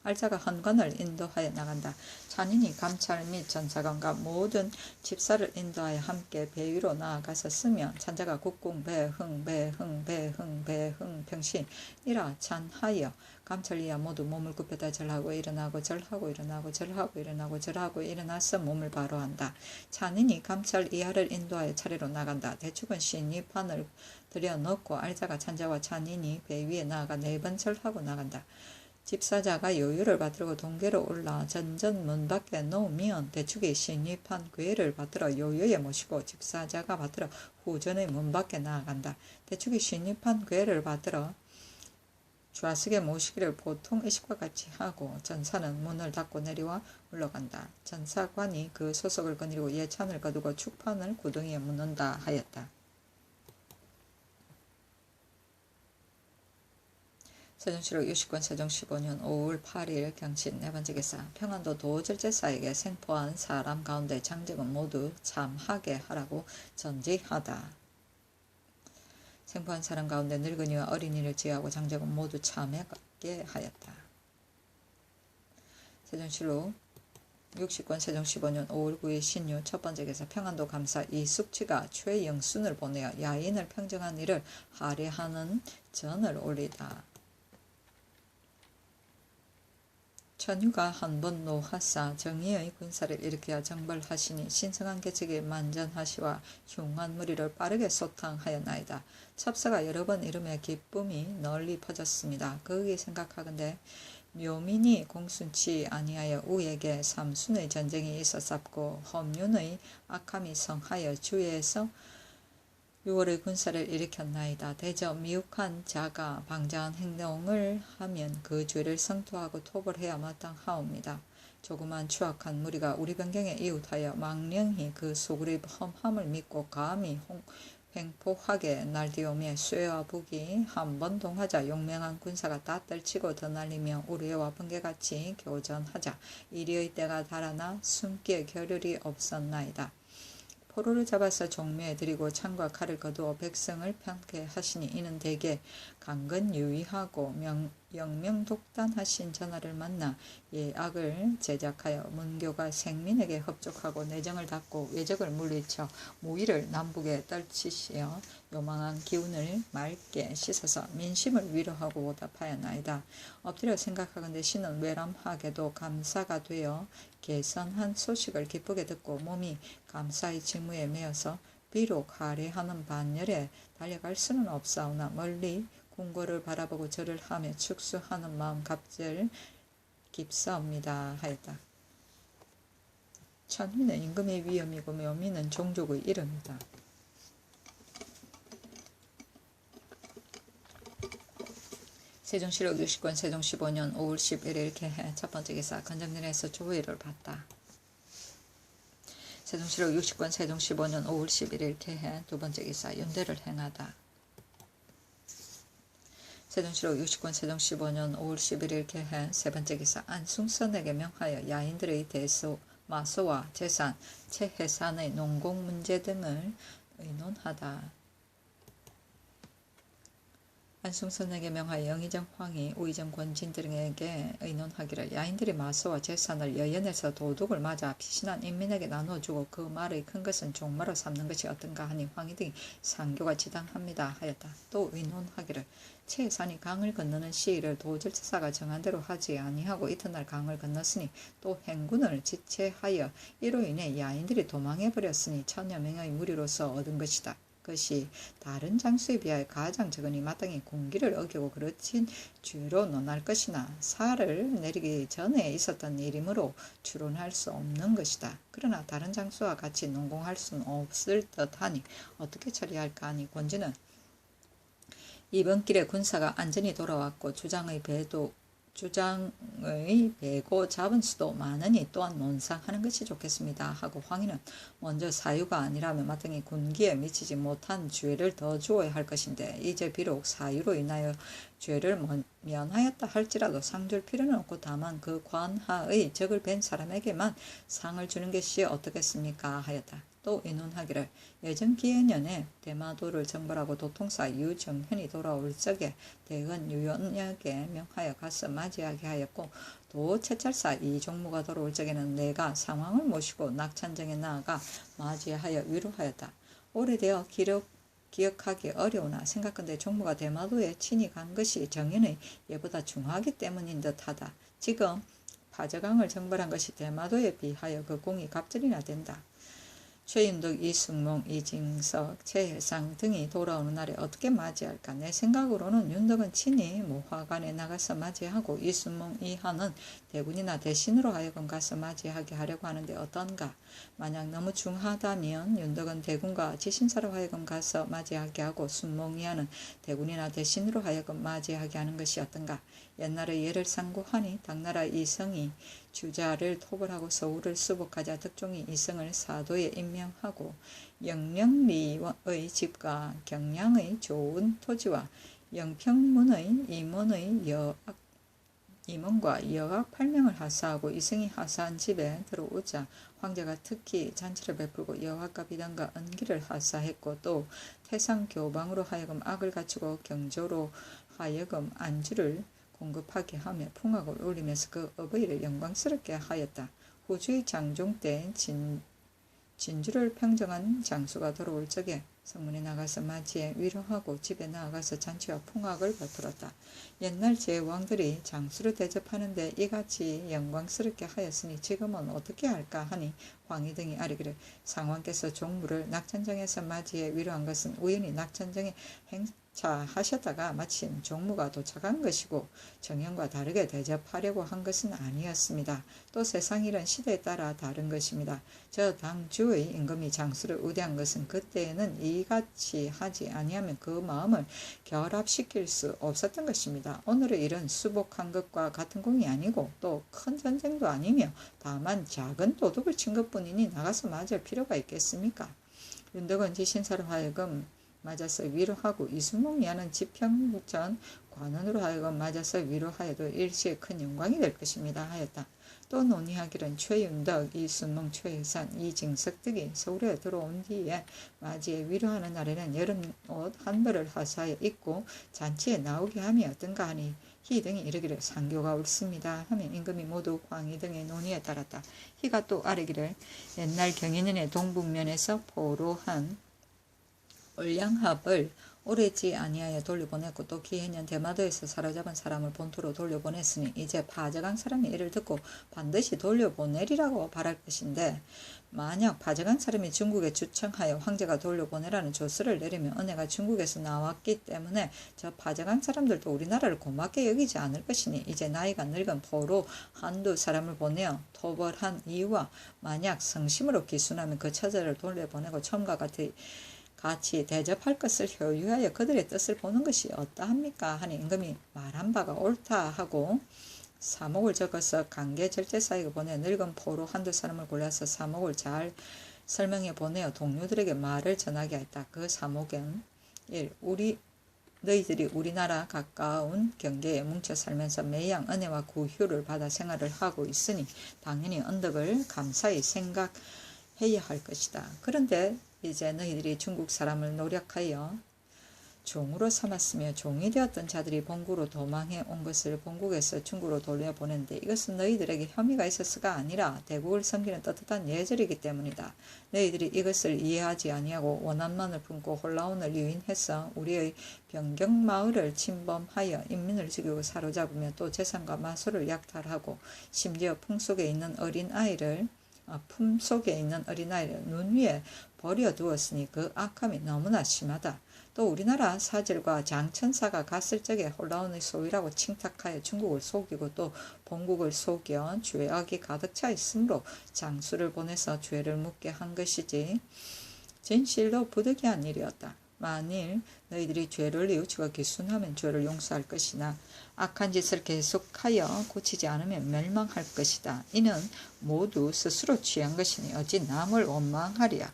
알자가 헌관을 인도하여 나간다. 찬인이 감찰 및 전사관과 모든 집사를 인도하여 함께 배 위로 나아가서 쓰면 찬자가 국궁 배흥 배흥 배흥 배흥 병신 이라 찬하여 감찰이야 모두 몸을 굽혔다 절하고 일어나고 절하고 일어나고 절하고 일어나고 절하고 일어나서 몸을 바로 한다. 찬인이 감찰 이하를 인도하여 차례로 나간다. 대축은 신이 판을 들여놓고 알자가 찬자와 찬인이 배 위에 나아가 4번 절하고 나간다. 집사자가 요유를 받들고 동계로 올라 전전 문 밖에 놓으면 대축이 신입한 괴를 받들어 요유에 모시고 집사자가 받들어 후전의 문 밖에 나아간다. 대축이 신입한 괴를 받들어 좌석에 모시기를 보통 의식과 같이 하고 전사는 문을 닫고 내려와 물러간다. 전사관이 그 소속을 거느리고 예찬을 거두고 축판을 구덩이에 묻는다 하였다. 세종시록 60권 세종 15년 5월 8일 경신 네번째 기사 평안도 도절제사에게 생포한 사람 가운데 장정은 모두 참하게 하라고 전지하다. 생포한 사람 가운데 늙은이와 어린이를 제하고 장정은 모두 참하게 하였다. 세종시록 60권 세종 15년 5월 9일 신유 첫번째 기사 평안도 감사 이숙치가 최영순을 보내어 야인을 평정한 일을 할애하는 전을 올리다. 천유가 한번 노하사 정의의 군사를 일으켜 정벌하시니 신성한 계책이 만전하시와 흉한 무리를 빠르게 소탕하였나이다. 첩사가 여러 번 이름에 기쁨이 널리 퍼졌습니다. 그의 생각하건대 묘민이 공순치 아니하여 우에게 삼순의 전쟁이 있었sap고 험윤의 악함이 성하여 주에서 6월의 군사를 일으켰나이다. 대저 미혹한 자가 방자한 행동을 하면 그 죄를 성토하고 토벌해야 마땅하옵니다. 조그만 추악한 무리가 우리 변경에 이웃하여 망령히 그 소굴의 험함을 믿고 감히 횡포하게 날뛰오며 쇠와 북이 한번 동하자 용맹한 군사가 다 떨치고 더 날리며 우리와 번개같이 교전하자 이리의 때가 달아나 숨기에 겨를이 없었나이다. 포로를 잡아서 종묘에 들이고 창과 칼을 거두어 백성을 편케 하시니 이는 대개 강건유의하고 영명독단하신 전하를 만나 예악을 제작하여 문교가 생민에게 협족하고 내정을 닫고 외적을 물리쳐 무의를 남북에 떨치시어 요망한 기운을 맑게 씻어서 민심을 위로하고 보답하였나이다. 엎드려 생각하건대 신은 외람하게도 감사가 되어 개선한 소식을 기쁘게 듣고 몸이 감사의 직무에 매여서 비록 할애하는 반열에 달려갈 수는 없사오나 멀리 궁궐을 바라보고 절을 하며 축수하는 마음 갑절 깊사옵니다 하였다. 천휘는 임금의 위엄이고 묘미는 종족의 이름이다. 세종실록 60권 세종 15년 5월 11일 개해 첫 번째 기사 건정전에서 조의를 받다. 세종실록 60권 세종 15년 5월 11일 개해 두 번째 기사 윤대를 행하다. 세종실록 60권 세종 15년 5월 11일 개해 세 번째 기사 안숭선에게 명하여 야인들의 대소, 마소와 재산, 채해산의 농공 문제 등을 의논하다. 안숭선에게 명하여 영의정 황이 우의정 권진 등에게 의논하기를 야인들이 마소와 재산을 여연해서 도둑을 맞아 피신한 인민에게 나눠주고 그 말의 큰 것은 종마로 삼는 것이 어떤가 하니 황이 등이 상교가 지당합니다 하였다. 또 의논하기를 채산이 강을 건너는 시일을 도절차사가 정한 대로 하지 아니하고 이튿날 강을 건넜으니 또 행군을 지체하여 이로 인해 야인들이 도망해버렸으니 천여 명의 무리로서 얻은 것이다. 그것이 다른 장수에 비하여 가장 적으니 마땅히 군기를 어기고 그르친 죄로 논할 것이나 사를 내리기 전에 있었던 일이므로 추론할 수 없는 것이다. 그러나 다른 장수와 같이 농공할 수는 없을 듯하니 어떻게 처리할까 하니 권진은 이번 길에 군사가 안전히 돌아왔고 주장의 배고 잡은 수도 많으니 또한 논상하는 것이 좋겠습니다 하고 황희는 먼저 사유가 아니라면 마땅히 군기에 미치지 못한 죄를 더 주어야 할 것인데 이제 비록 사유로 인하여 죄를 면하였다 할지라도 상 줄 필요는 없고 다만 그 관하의 적을 뵌 사람에게만 상을 주는 것이 어떻겠습니까 하였다. 또 의논하기를 예전 기해년에 대마도를 정벌하고 도통사 유정현이 돌아올 적에 대건 유연약에 명하여 가서 맞이하게 하였고 도 채찰사 이종무가 돌아올 적에는 내가 상황을 모시고 낙천정에 나아가 맞이하여 위로하였다. 오래되어 기억하기 어려우나 생각건대 종무가 대마도에 친히 간 것이 정현의 예보다 중하기 때문인 듯하다. 지금 파저강을 정벌한 것이 대마도에 비하여 그 공이 갑절이나 된다. 최윤덕, 이승몽, 이징석, 최혜상 등이 돌아오는 날에 어떻게 맞이할까? 내 생각으로는 윤덕은 친히 모화관에 나가서 맞이하고 이승몽, 이하는 대군이나 대신으로 하여금 가서 맞이하게 하려고 하는데 어떤가? 만약 너무 중하다면 윤덕은 대군과 지신사로 하여금 가서 맞이하게 하고 순몽, 이하는 대군이나 대신으로 하여금 맞이하게 하는 것이 어떤가? 옛날에 예를 상고하니 당나라 이성이 주자를 토벌하고 서울을 수복하자 득종이 이성을 사도에 임명하고 영령리의 집과 경량의 좋은 토지와 영평문의 임원과 여학 8명을 하사하고 이성이 하사한 집에 들어오자 황제가 특히 잔치를 베풀고 여학과 비단과 은기를 하사했고 또 태상교방으로 하여금 악을 갖추고 경조로 하여금 안주를 공급하게 하며 풍악을 울리면서 그 어버이를 영광스럽게 하였다. 후주의 장종 때 진주를 평정한 장수가 돌아올 적에 성문에 나가서 맞이해 위로하고 집에 나아가서 잔치와 풍악을 베풀었다. 옛날 제왕들이 장수를 대접하는데 이같이 영광스럽게 하였으니 지금은 어떻게 할까 하니 황희 등이 아뢰기를 상왕께서 종무를 낙천정에서 맞이해 위로한 것은 우연히 낙천정에 행차하셨다가 마침 종무가 도착한 것이고 정형과 다르게 대접하려고 한 것은 아니었습니다. 또 세상일은 시대에 따라 다른 것입니다. 저 당주의 임금이 장수를 우대한 것은 그때에는 이같이 하지 아니하면 그 마음을 결합시킬 수 없었던 것입니다. 오늘의 일은 수복한 것과 같은 공이 아니고 또 큰 전쟁도 아니며 다만 작은 도둑을 친 것뿐이니 나가서 맞을 필요가 있겠습니까? 윤덕은 지신사로 하여금 맞아서 위로하고 이순몽이 하는 지평전 관원으로 하여금 맞아서 위로하여도 일시에 큰 영광이 될 것입니다 하였다. 또 논의하기는 최윤덕, 이순몽, 최혜산, 이징석 등이 서울에 들어온 뒤에 맞이에 위로하는 날에는 여름옷 한 벌을 하사에 입고 잔치에 나오게 하면 어떤가 하니 희 등이 이르기를 상교가 옳습니다 하며 임금이 모두 황희 등의 논의에 따랐다. 희가 또 아뢰기를 옛날 경인은의 동북면에서 포로한 얼량합을 오래지 아니하여 돌려보냈고 또 기해년 대마도에서 사로잡은 사람을 본토로 돌려보냈으니 이제 파적한 사람이 이를 듣고 반드시 돌려보내리라고 바랄 것인데 만약 파적한 사람이 중국에 주청하여 황제가 돌려보내라는 조서를 내리면 은혜가 중국에서 나왔기 때문에 저 파적한 사람들도 우리나라를 고맙게 여기지 않을 것이니 이제 나이가 늙은 포로 한두 사람을 보내어 토벌한 이유와 만약 성심으로 기순하면 그 처자를 돌려보내고 처음과 같이 대접할 것을 효유하여 그들의 뜻을 보는 것이 어떠합니까? 하니 임금이 말한 바가 옳다 하고 사목을 적어서 관계절제사에게 보내 늙은 포로 한두 사람을 골라서 사목을 잘 설명해 보내어 동료들에게 말을 전하게 했다. 그 사목은 1. 너희들이 우리나라 가까운 경계에 뭉쳐 살면서 매양 은혜와 구휼을 받아 생활을 하고 있으니 당연히 언덕을 감사히 생각해야 할 것이다. 그런데 이제 너희들이 중국 사람을 노력하여 종으로 삼았으며 종이 되었던 자들이 본국으로 도망해 온 것을 본국에서 중국으로 돌려보냈는데 이것은 너희들에게 혐의가 있어서가 아니라 대국을 섬기는 떳떳한 예절이기 때문이다. 너희들이 이것을 이해하지 아니하고 원한만을 품고 홀라온을 유인해서 우리의 변경마을을 침범하여 인민을 죽이고 사로잡으며 또 재산과 마소를 약탈하고 심지어 품속에 있는 어린아이를 눈 위에 버려두었으니 그 악함이 너무나 심하다. 또 우리나라 사절과 장천사가 갔을 적에 홀라온의 소유라고 칭탁하여 중국을 속이고 또 본국을 속여 죄악이 가득 차 있으므로 장수를 보내서 죄를 묻게 한 것이지 진실로 부득이한 일이었다. 만일 너희들이 죄를 뉘우치고 기순하면 죄를 용서할 것이나 악한 짓을 계속하여 고치지 않으면 멸망할 것이다. 이는 모두 스스로 취한 것이니 어찌 남을 원망하랴.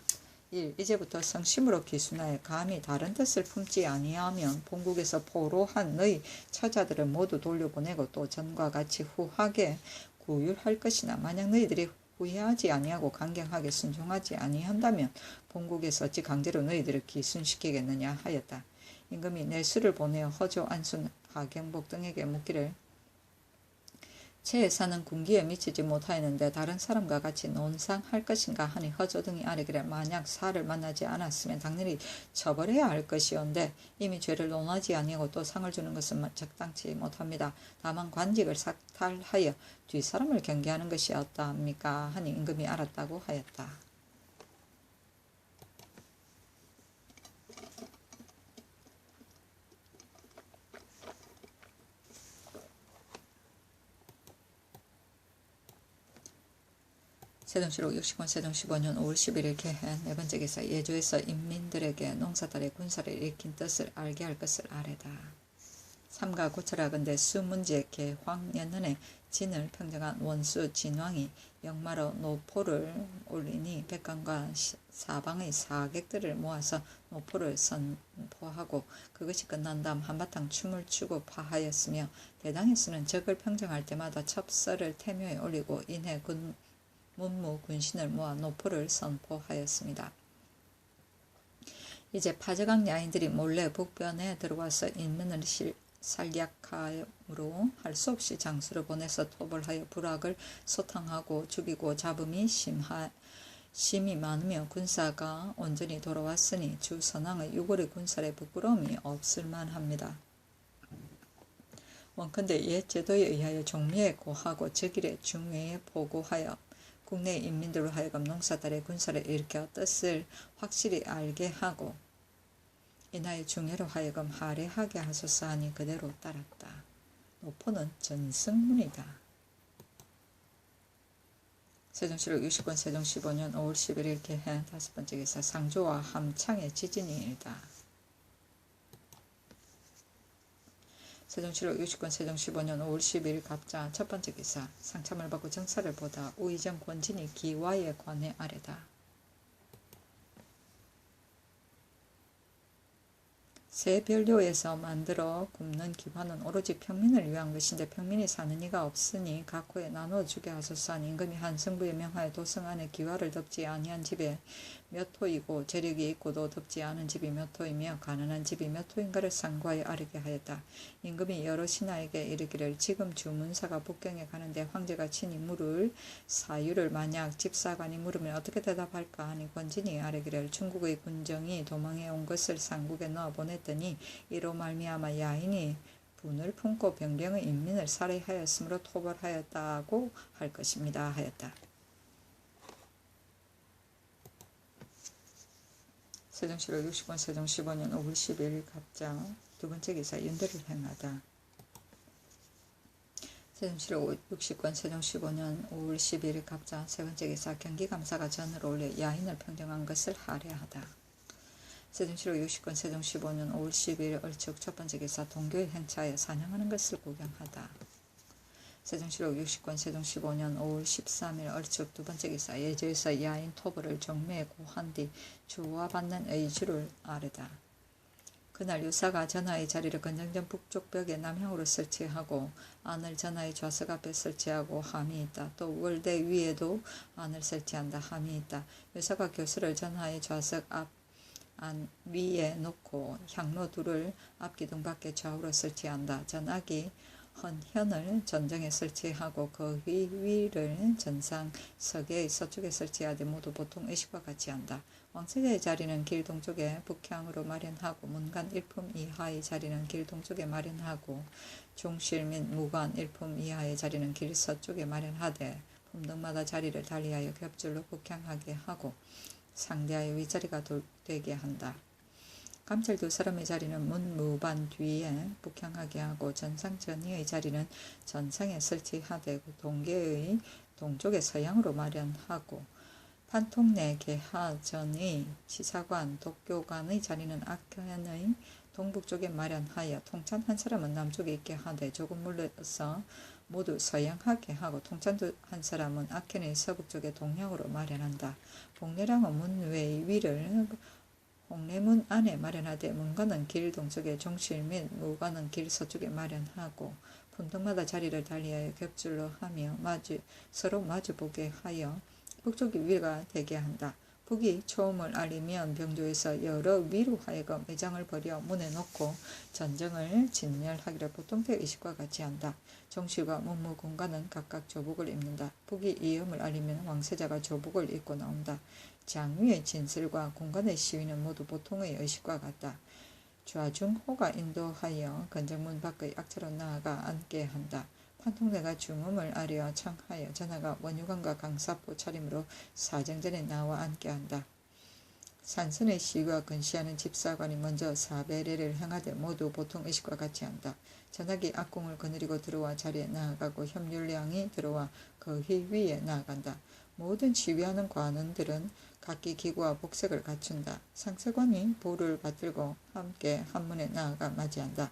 1. 이제부터 성심으로 기순하여 감히 다른 뜻을 품지 아니하면 본국에서 포로한 너희 처자들을 모두 돌려보내고 또 전과 같이 후하게 구휼할 것이나 만약 너희들이 후회하지 아니하고 강경하게 순종하지 아니한다면 본국에서 어찌 강제로 너희들을 기순시키겠느냐 하였다. 임금이 내수를 보내어 허조, 안순, 하경복 등에게 묻기를 최혜사는 군기에 미치지 못하였는데 다른 사람과 같이 논상할 것인가 하니 허조 등이 아뢰기를 만약 사를 만나지 않았으면 당연히 처벌해야 할 것이온데 이미 죄를 논하지 아니하고 또 상을 주는 것은 적당치 못합니다. 다만 관직을 삭탈하여 뒷사람을 경계하는 것이 어떠합니까? 하니 임금이 알았다고 하였다. 세종시록 60권 세종 15년 5월 11일 개해 네 번째 기사 예조에서 인민들에게 농사달의 군사를 일으킨 뜻을 알게 할 것을 아뢰다. 삼가 고철하건대 수문제 개황년년에 진을 평정한 원수 진왕이 역마로 노포를 올리니 백관과 사방의 사객들을 모아서 노포를 선포하고 그것이 끝난 다음 한바탕 춤을 추고 파하였으며 대당에서는 적을 평정할 때마다 첩서를 태묘에 올리고 인해 문무 군신을 모아 노포를 선포하였습니다. 이제 파저강 야인들이 몰래 북변에 들어와서 인민을 살약함으로 할 수 없이 장수를 보내서 토벌하여 불악을 소탕하고 죽이고 잡음이 심이 많으며 군사가 온전히 돌아왔으니 주 선왕의 6월의 군사에 부끄러움이 없을 만합니다. 원컨대 옛 제도에 의하여 종묘에 고하고 즉일에 중회에 보고하여 국내 인민들로 하여금 농사달의 군사를 일으켜 뜻을 확실히 알게 하고 이나의 중회로 하여금 할애하게 하소서 하니 그대로 따랐다. 노포는 전승문이다. 세종실록 60권 세종 15년 5월 11일 개해 5번째 기사 상조와 함창의 지진이 일다. 세종실록 60권 세종 15년 5월 12일 갑자 첫번째 기사 상참을 받고 정사를 보다 우의정 권진이 기와에 관해 아래다. 새 변료에서 만들어 굽는 기화는 오로지 평민을 위한 것인데 평민이 사는 이가 없으니 각 호에 나누어 주게 하소서 하니 임금이 한성부에 명하여 도성 안에 기화를 덮지 아니한 집에 몇 호이고 재력이 있고도 덮지 않은 집이 몇 호이며 가난한 집이 몇 호인가를 상고하여 아르게 하였다. 임금이 여러 신하에게 이르기를 지금 주문사가 북경에 가는데 황제가 친히 물을 사유를 만약 집사관이 물으면 어떻게 대답할까 하니 권진이 아르기를 중국의 군정이 도망해 온 것을 상국에 넣어 보냈더니 이로 말미암아 야인이 분을 품고 변경의 인민을 살해하였으므로 토벌하였다고 할 것입니다 하였다. 세종실록 60권 세종 15년 5월 12일 갑자 두번째 기사 연대를 행하다. 세종실록 60권 세종 15년 5월 12일 갑자 세번째 기사 경기감사가 전을 올려 야인을 평정한 것을 할애하다. 세종실록 60권 세종 15년 5월 12일 얼축 첫번째 기사 동교의 행차에 사냥하는 것을 구경하다. 세종실록 60권 세종 15년 5월 13일 얼축 두번째 기사 예조에서 야인 토벌을 종묘에 고한 뒤 주와받는 의주를 아르다. 그날 유사가 전하의 자리를 건정전 북쪽 벽에 남향으로 설치하고 안을 전하의 좌석 앞에 설치하고 함이 있다. 또 월대 위에도 안을 설치한다. 함이 있다. 유사가 교수를 전하의 좌석 앞 안 위에 놓고 향로 둘을 앞기둥 밖에 좌우로 설치한다. 전악이 헌현을 전정에 설치하고 그 위를 전상 서계의 서쪽에 설치하되 모두 보통 의식과 같이 한다. 왕세자의 자리는 길 동쪽에 북향으로 마련하고 문간 1품 이하의 자리는 길 동쪽에 마련하고 중실 및 무관 1품 이하의 자리는 길 서쪽에 마련하되 품등마다 자리를 달리하여 겹줄로 북향하게 하고 상대하여 윗자리가 되게 한다. 감찰 두 사람의 자리는 문 무반 뒤에 북향하게 하고 전상 전위의 자리는 전상에 설치하되 동계의 동쪽에 서양으로 마련하고 판통내 계하 전의 지사관 독교관의 자리는 악현의 동북쪽에 마련하여 통찬 한 사람은 남쪽에 있게 하되 조금 물러서 모두 서양하게 하고 통찬 한 사람은 악현의 서북쪽에 동양으로 마련한다. 복례랑은 문 외의 위를 홍례문 안에 마련하되 문관은 길 동쪽에 종실 및 무관은 길 서쪽에 마련하고 품등마다 자리를 달리하여 겹줄로 하며 서로 마주보게 하여 북쪽이 위가 되게 한다. 북이 초음을 알리면 병조에서 여러 위로 하여금 의장을 벌여 문에 놓고 전정을 진멸하기를 보통의 의식과 같이 한다. 정실과 문무공관은 각각 조복을 입는다. 북이 이음을 알리면 왕세자가 조복을 입고 나온다. 장위의 진슬과 공간의 시위는 모두 보통의 의식과 같다. 좌중호가 인도하여 건정문 밖의 악차로 나아가 앉게 한다. 판통내가 중음을 아려 청하여 전하가 원유관과 강사포 차림으로 사정전에 나와 앉게 한다. 산선의 시위와 근시하는 집사관이 먼저 사배례를 행하되 모두 보통 의식과 같이 한다. 전하기 악공을 거느리고 들어와 자리에 나아가고 협률량이 들어와 그 위에 나아간다. 모든 시위하는 관원들은 각기 기구와 복색을 갖춘다. 상세관이 볼을 받들고 함께 한문에 나아가 맞이한다.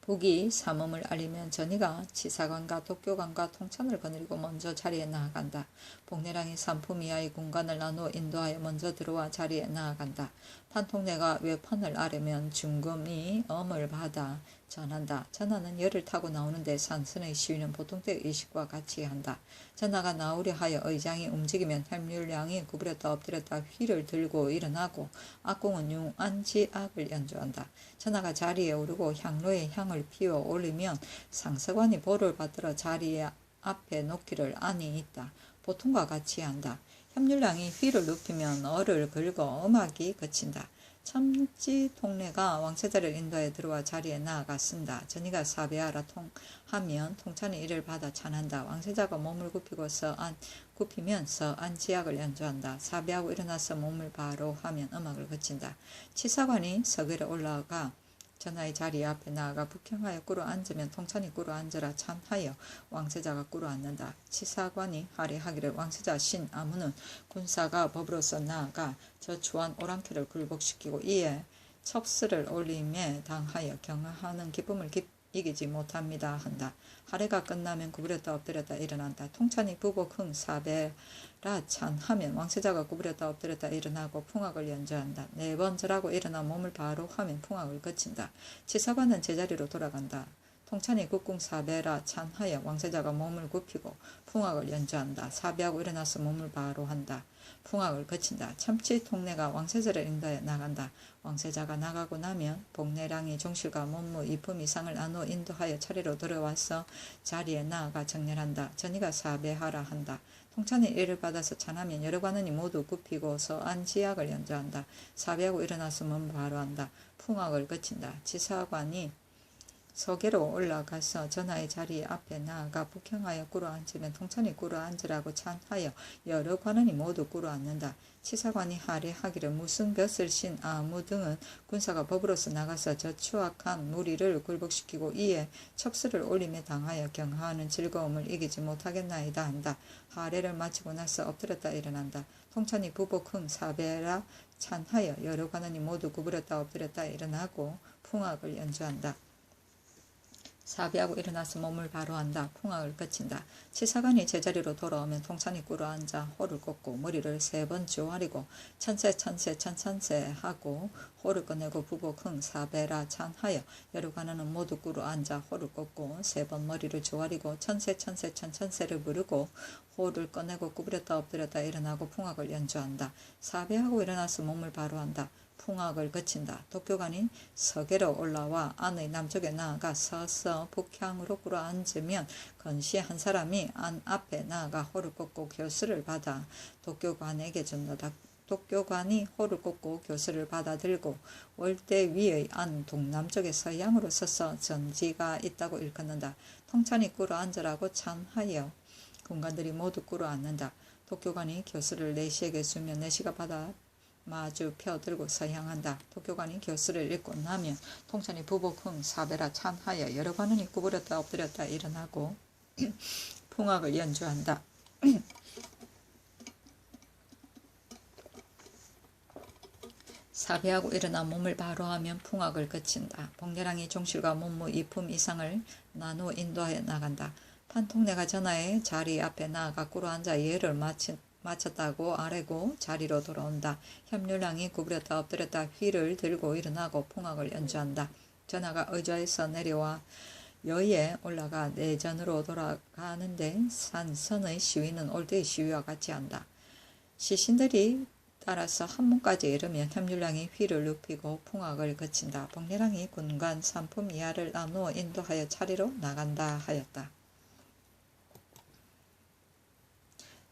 북이 삼음을 알리면 전이가 지사관과 독교관과 통찬을 거느리고 먼저 자리에 나아간다. 복례랑이 삼품 이하의 군관을 나누어 인도하여 먼저 들어와 자리에 나아간다. 판통내가 외판을 아뢰면 중금이 엄을 받아 전한다. 전하는 열을 타고 나오는데 산선의 시위는 보통때 의식과 같이 한다. 전하가 나오려 하여 의장이 움직이면 혈률량이 구부렸다 엎드렸다 휘를 들고 일어나고 악공은 융안지악을 연주한다. 전하가 자리에 오르고 향로에 향을 피워 올리면 상서관이 볼을 받들어 자리에 앞에 놓기를 안이 있다. 보통과 같이 한다. 협률량이 휘를 눕히면 어를 긁어 음악이 그친다. 참지 통례가 왕세자를 인도에 들어와 자리에 나아가 쓴다. 전이가 사배하라 하면 통찬이 이를 받아 찬한다. 왕세자가 몸을 굽히면서 안지악을 연주한다. 사배하고 일어나서 몸을 바로 하면 음악을 그친다. 치사관이 서결에 올라가 전하의 자리 앞에 나아가 북향하여 꿇어 앉으면 통찬이 꿇어 앉으라 찬하여 왕세자가 꿇어 앉는다. 치사관이 하리하기를 왕세자 신 아무는 군사가 법으로서 나아가 저 추한 오랑캐를 굴복시키고 이에 첩스를 올림에 당하여 경하하는 기쁨을 이기지 못합니다 한다. 하례가 끝나면 구부렸다 엎드렸다 일어난다. 통찬이 부복 흥 사배라 찬하면 왕세자가 구부렸다 엎드렸다 일어나고 풍악을 연주한다. 네 번 절하고 일어나 몸을 바로 하면 풍악을 그친다. 치사관은 제자리로 돌아간다. 통찬이 국궁 사배라 찬하여 왕세자가 몸을 굽히고 풍악을 연주한다. 사배하고 일어나서 몸을 바로 한다. 풍악을 그친다. 참치 통례가 왕세자를 인도해 나간다. 왕세자가 나가고 나면 복내량이 종실과 문무 이품 이상을 나누어 인도하여 차례로 들어와서 자리에 나아가 정렬한다. 전이가 사배하라 한다. 통찬이 이를 받아서 찬하면 여러 관원이 모두 굽히고서 안지악을 연주한다. 사배하고 일어나서 몸을 바로 한다. 풍악을 그친다. 지사관이 서계로 올라가서 전하의 자리 앞에 나아가 북향하여 꿇어 앉으면 통찬이 꿇어 앉으라고 찬하여 여러 관원이 모두 꿇어 앉는다. 치사관이 하례하기를 무슨 벼슬 신 아무 등은 군사가 법으로서 나가서 저 추악한 무리를 굴복시키고 이에 첩스를 올림에 당하여 경하하는 즐거움을 이기지 못하겠나이다 한다. 하례를 마치고 나서 엎드렸다 일어난다. 통찬이 부복 흥 사배라 찬하여 여러 관원이 모두 구부렸다 엎드렸다 일어나고 풍악을 연주한다. 사배하고 일어나서 몸을 바로 한다. 풍악을 그친다. 치사관이 제자리로 돌아오면 통찬이 꿇어 앉아 호를 꽂고 머리를 3번 조아리고 천세 하고 호를 꺼내고 부복 흥 사배라 찬하여 여러 관원은 모두 꿇어 앉아 호를 꽂고 3번 머리를 조아리고 천세를 부르고 호를 꺼내고 구부렸다 엎드렸다 일어나고 풍악을 연주한다. 사배하고 일어나서 몸을 바로 한다. 풍악을 그친다. 독교관이 서계로 올라와 안의 남쪽에 나아가 서서 북향으로 꿇어 앉으면 건시 한 사람이 안 앞에 나아가 호를 꽂고 교수를 받아 독교관에게 준다. 독교관이 호를 꽂고 교수를 받아 들고 월대 위의 안 동남쪽에 서양으로 서서 전지가 있다고 일컫는다. 통찬이 꿇어 앉으라고 찬하여 군관들이 모두 꿇어 앉는다. 독교관이 교수를 내시에게 주면 내시가 받아 마주 펴들고 서향한다. 독교관이 교수를 읽고 나면 통찬이 부복 흥 사배라 찬하여 여러 관원이 구부렸다 엎드렸다 일어나고 풍악을 연주한다. 사배하고 일어나 몸을 바로 하면 풍악을 그친다. 복례랑이 종실과 문무 이품 이상을 나누어 인도하여 나간다. 판통내가 전하의 자리 앞에 나아가 꿇어 앉아 예를 마쳤다고 아래고 자리로 돌아온다. 협률랑이 구부렸다 엎드렸다 휘를 들고 일어나고 풍악을 연주한다. 전하가 의자에서 내려와 여에 올라가 내전으로 돌아가는데 산선의 시위는 올드의 시위와 같이 한다. 시신들이 따라서 한문까지 이르면 협률랑이 휘를 눕히고 풍악을 그친다. 복례랑이 군관 3품 이하를 나누어 인도하여 차례로 나간다 하였다.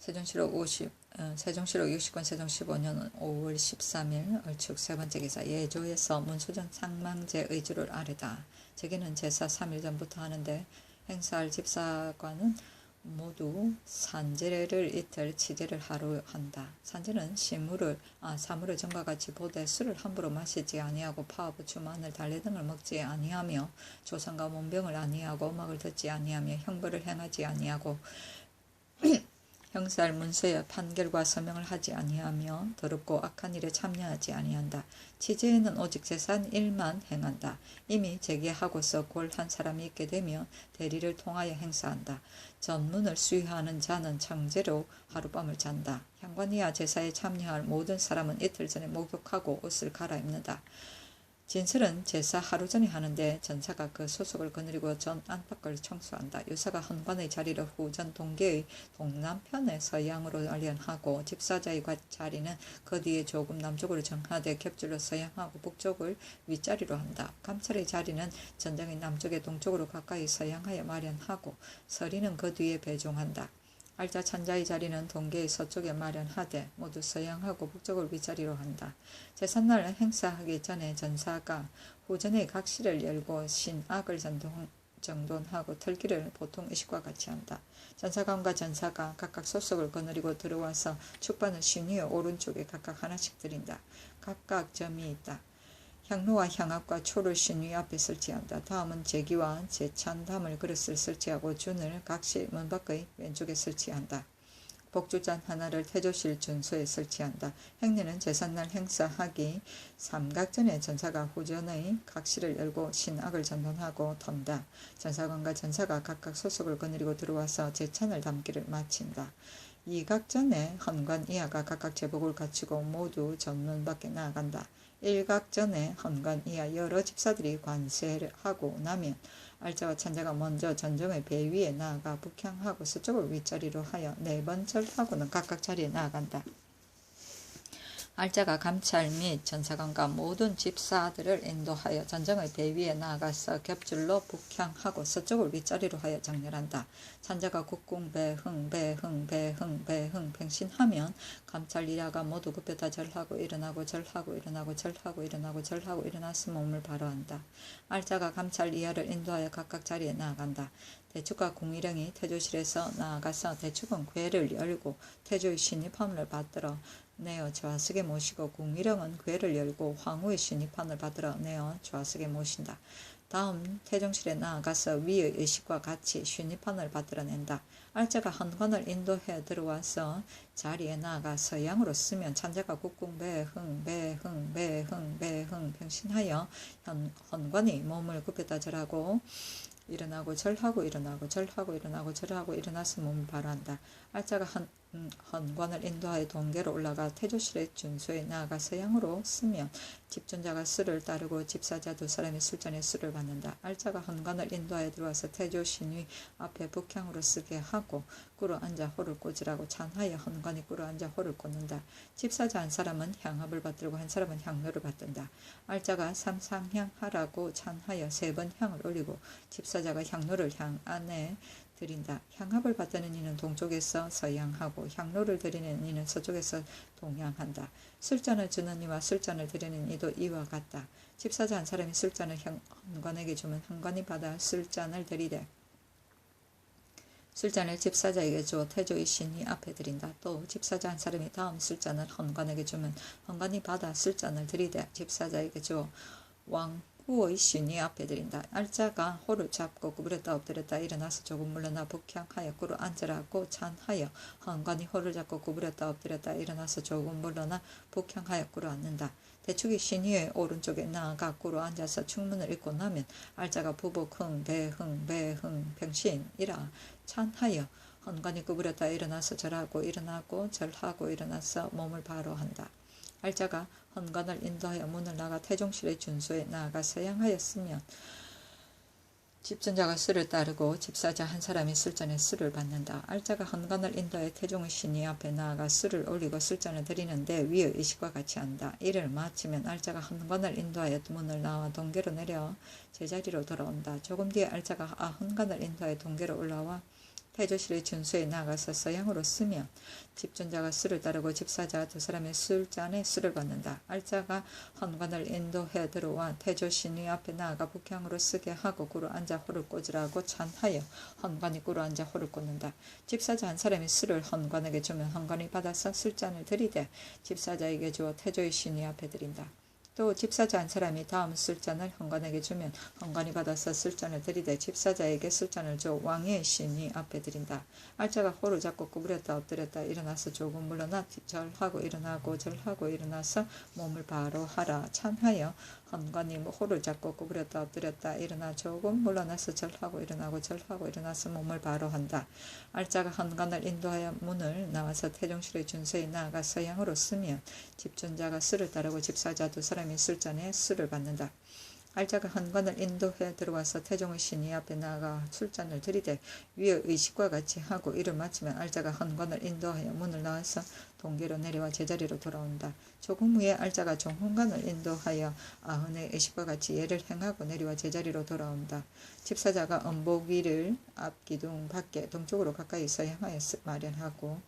세종시록 60권 세종 15년 5월 13일 얼축 세번째 기사 예조에서 문수전 상망제 의주를 아뢰다. 제기는 제사 3일 전부터 하는데 행사할 집사관은 모두 산제를 이틀 치제를 하루 한다. 산제는 사물을 전과 같이 보되 술을 함부로 마시지 아니하고 파부추 마늘 달래 등을 먹지 아니하며 조상과 문병을 아니하고 음악을 듣지 아니하며 형벌을 행하지 아니하고 형살 문서의 판결과 서명을 하지 아니하며 더럽고 악한 일에 참여하지 아니한다. 치제에는 오직 재산 일만 행한다. 이미 제기하고서 골 한 사람이 있게 되며 대리를 통하여 행사한다. 전문을 수여하는 자는 창제로 하룻밤을 잔다. 향관이야 제사에 참여할 모든 사람은 이틀 전에 목욕하고 옷을 갈아입는다. 진설은 제사 하루 전에 하는데 전사가 그 소속을 거느리고 전 안팎을 청소한다. 유사가 헌관의 자리를 후전 동계의 동남편에 서양으로 알련하고 집사자의 자리는 그 뒤에 조금 남쪽으로 정하되 겹줄로 서양하고 북쪽을 윗자리로 한다. 감찰의 자리는 전장의 남쪽에 동쪽으로 가까이 서양하여 마련하고 서리는 그 뒤에 배종한다. 알자 찬자의 자리는 동계의 서쪽에 마련하되 모두 서양하고 북쪽을 윗자리로 한다. 제삿날 행사하기 전에 전사가 후전의 각실을 열고 신악을 정돈하고 털기를 보통 의식과 같이 한다. 전사관과 전사가 각각 소속을 거느리고 들어와서 축반을 신 위에 오른쪽에 각각 하나씩 드린다. 각각 점이 있다. 향로와 향압과 초를 신 위 앞에 설치한다. 다음은 제기와 제찬 담을 그릇을 설치하고 준을 각실 문 밖의 왼쪽에 설치한다. 복주잔 하나를 태조실 준소에 설치한다. 행례는 제삿날 행사하기 삼각전에 전사가 후전의 각실을 열고 신악을 전돈하고 턴다. 전사관과 전사가 각각 소속을 거느리고 들어와서 제찬을 담기를 마친다. 이각전에 헌관 이하가 각각 제복을 갖추고 모두 전문 밖에 나아간다. 일각전에 헌관 이하 여러 집사들이 관세를 하고 나면 알자와 찬자가 먼저 전정의 배 위에 나아가 북향하고 서쪽을 윗자리로 하여 4번 절하고는 각각 자리에 나아간다. 알자가 감찰 및 전사관과 모든 집사들을 인도하여 전정의 배 위에 나아가서 겹줄로 북향하고 서쪽을 윗자리로 하여 장렬한다. 찬자가 국궁 배흥 팽신하면 감찰 이하가 모두 급여다 절하고 일어나고 절하고 일어나고 절하고 일어나고 절하고 일어나서 몸을 바로 한다. 알자가 감찰 이하를 인도하여 각각 자리에 나아간다. 대축과 궁일행이 태조실에서 나아가서 대축은 궤를 열고 태조의 신입함을 받들어 내어 좌석에 모시고 궁일행은 궤를 열고 황후의 신입함을 받들어 내어 좌석에 모신다. 다음 태종실에 나아가서 위의 의식과 같이 신입함을 받들어낸다. 알자가 헌관을 인도해 들어와서 자리에 나아가 서양으로 쓰면 찬자가 국궁 배흥 팽신하여 헌관이 몸을 굽혀다 절하고 일어나고 절하고 일어나고 절하고 일어나고 절하고 일어나서 몸을 바로 한다. 알자가 헌관을 인도하여 동계로 올라가 태조실의 준소에 나아가 서양으로 쓰면 집존자가 술을 따르고 집사자 2사람이 술잔에 술을 받는다. 알자가 헌관을 인도하여 들어와서 태조 신위 앞에 북향으로 쓰게 하고 꿇어 앉아 호를 꽂으라고 찬하여 헌관이 꿇어 앉아 호를 꽂는다. 집사자 1사람은 향합을 받들고 1사람은 향료를 받든다. 알자가 삼상향하라고 찬하여 3번 향을 올리고 집사자가 향료를 향 안에 드린다. 향합을 받드는 이는 동쪽에서 서양하고 향로를 드리는 이는 서쪽에서 동양한다. 술잔을 주는 이와 술잔을 드리는 이도 이와 같다. 집사자 1사람이 술잔을 헌관에게 주면 헌관이 받아 술잔을 드리되 술잔을 집사자에게 주어 태조의 신이 앞에 드린다. 또 집사자 1사람이 다음 술잔을 헌관에게 주면 헌관이 받아 술잔을 드리되 집사자에게 주어 후의 신이 앞에 드린다. 알자가 호를 잡고 구부렸다 엎드렸다 일어나서 조금 물러나 북향하여 꿇어 앉으라고 찬하여 헌관이 호를 잡고 구부렸다 엎드렸다 일어나서 조금 물러나 북향하여 꿇어 앉는다. 대축이 신위의 오른쪽에 나아가 꿇어 앉아서 축문을 읽고 나면 알자가 부복 배흥 팽신이라 찬하여 헌관이 구부렸다 일어나서 절하고 일어나고 절하고 일어나서 몸을 바로 한다. 알자가 헌관을 인도하여 문을 나가 태종실의 준소에 나아가 서양하였으면 집전자가 술을 따르고 집사자 1사람이 술잔에 술을 받는다. 알자가 헌관을 인도하여 태종의 신이 앞에 나아가 술을 올리고 술잔을 드리는데 위의 의식과 같이 한다. 이를 마치면 알자가 헌관을 인도하여 문을 나와 동계로 내려 제자리로 돌아온다. 조금 뒤에 알자가 헌관을 인도하여 동계로 올라와 태조실의 준소에 나가서 서양으로 쓰면 집존자가 술을 따르고 집사자 2사람의 술잔에 술을 받는다. 알자가 헌관을 인도해 들어와 태조 신위 앞에 나아가 북향으로 쓰게 하고 꿇어 앉아 호를 꽂으라고 찬하여 헌관이 꿇어 앉아 호를 꽂는다. 집사자 1사람이 술을 헌관에게 주면 헌관이 받아서 술잔을 드리되 집사자에게 주어 태조의 신위 앞에 드린다. 또 집사자 1사람이 다음 술잔을 헌관에게 주면 헌관이 받아서 술잔을 드리되 집사자에게 술잔을 줘 왕의 신이 앞에 드린다. 알자가 호를 잡고 구부렸다 엎드렸다 일어나서 조금 물러나 절하고 일어나고 절하고 일어나서 몸을 바로 하라 찬하여 헌관이 호를 잡고 구부렸다 엎드렸다 일어나 조금 물러나서 절하고 일어나고 절하고 일어나서 몸을 바로 한다. 알자가 헌관을 인도하여 문을 나와서 태종실의 준소에 나아가 서양으로 쓰면 집존자가 술을 따르고 집사자 2사람이 술잔에 술을 받는다. 알자가 헌관을 인도해 들어와서 태종의 신이 앞에 나가 술잔을 들이대 위의 의식과 같이 하고 이를 마치면 알자가 헌관을 인도하여 문을 나와서 동계로 내려와 제자리로 돌아온다. 조금 후에 알자가 종헌관을 인도하여 아흔의 의식과 같이 예를 행하고 내려와 제자리로 돌아온다. 집사자가 엄복위를 앞기둥 밖에 동쪽으로 가까이서 향하여 마련하고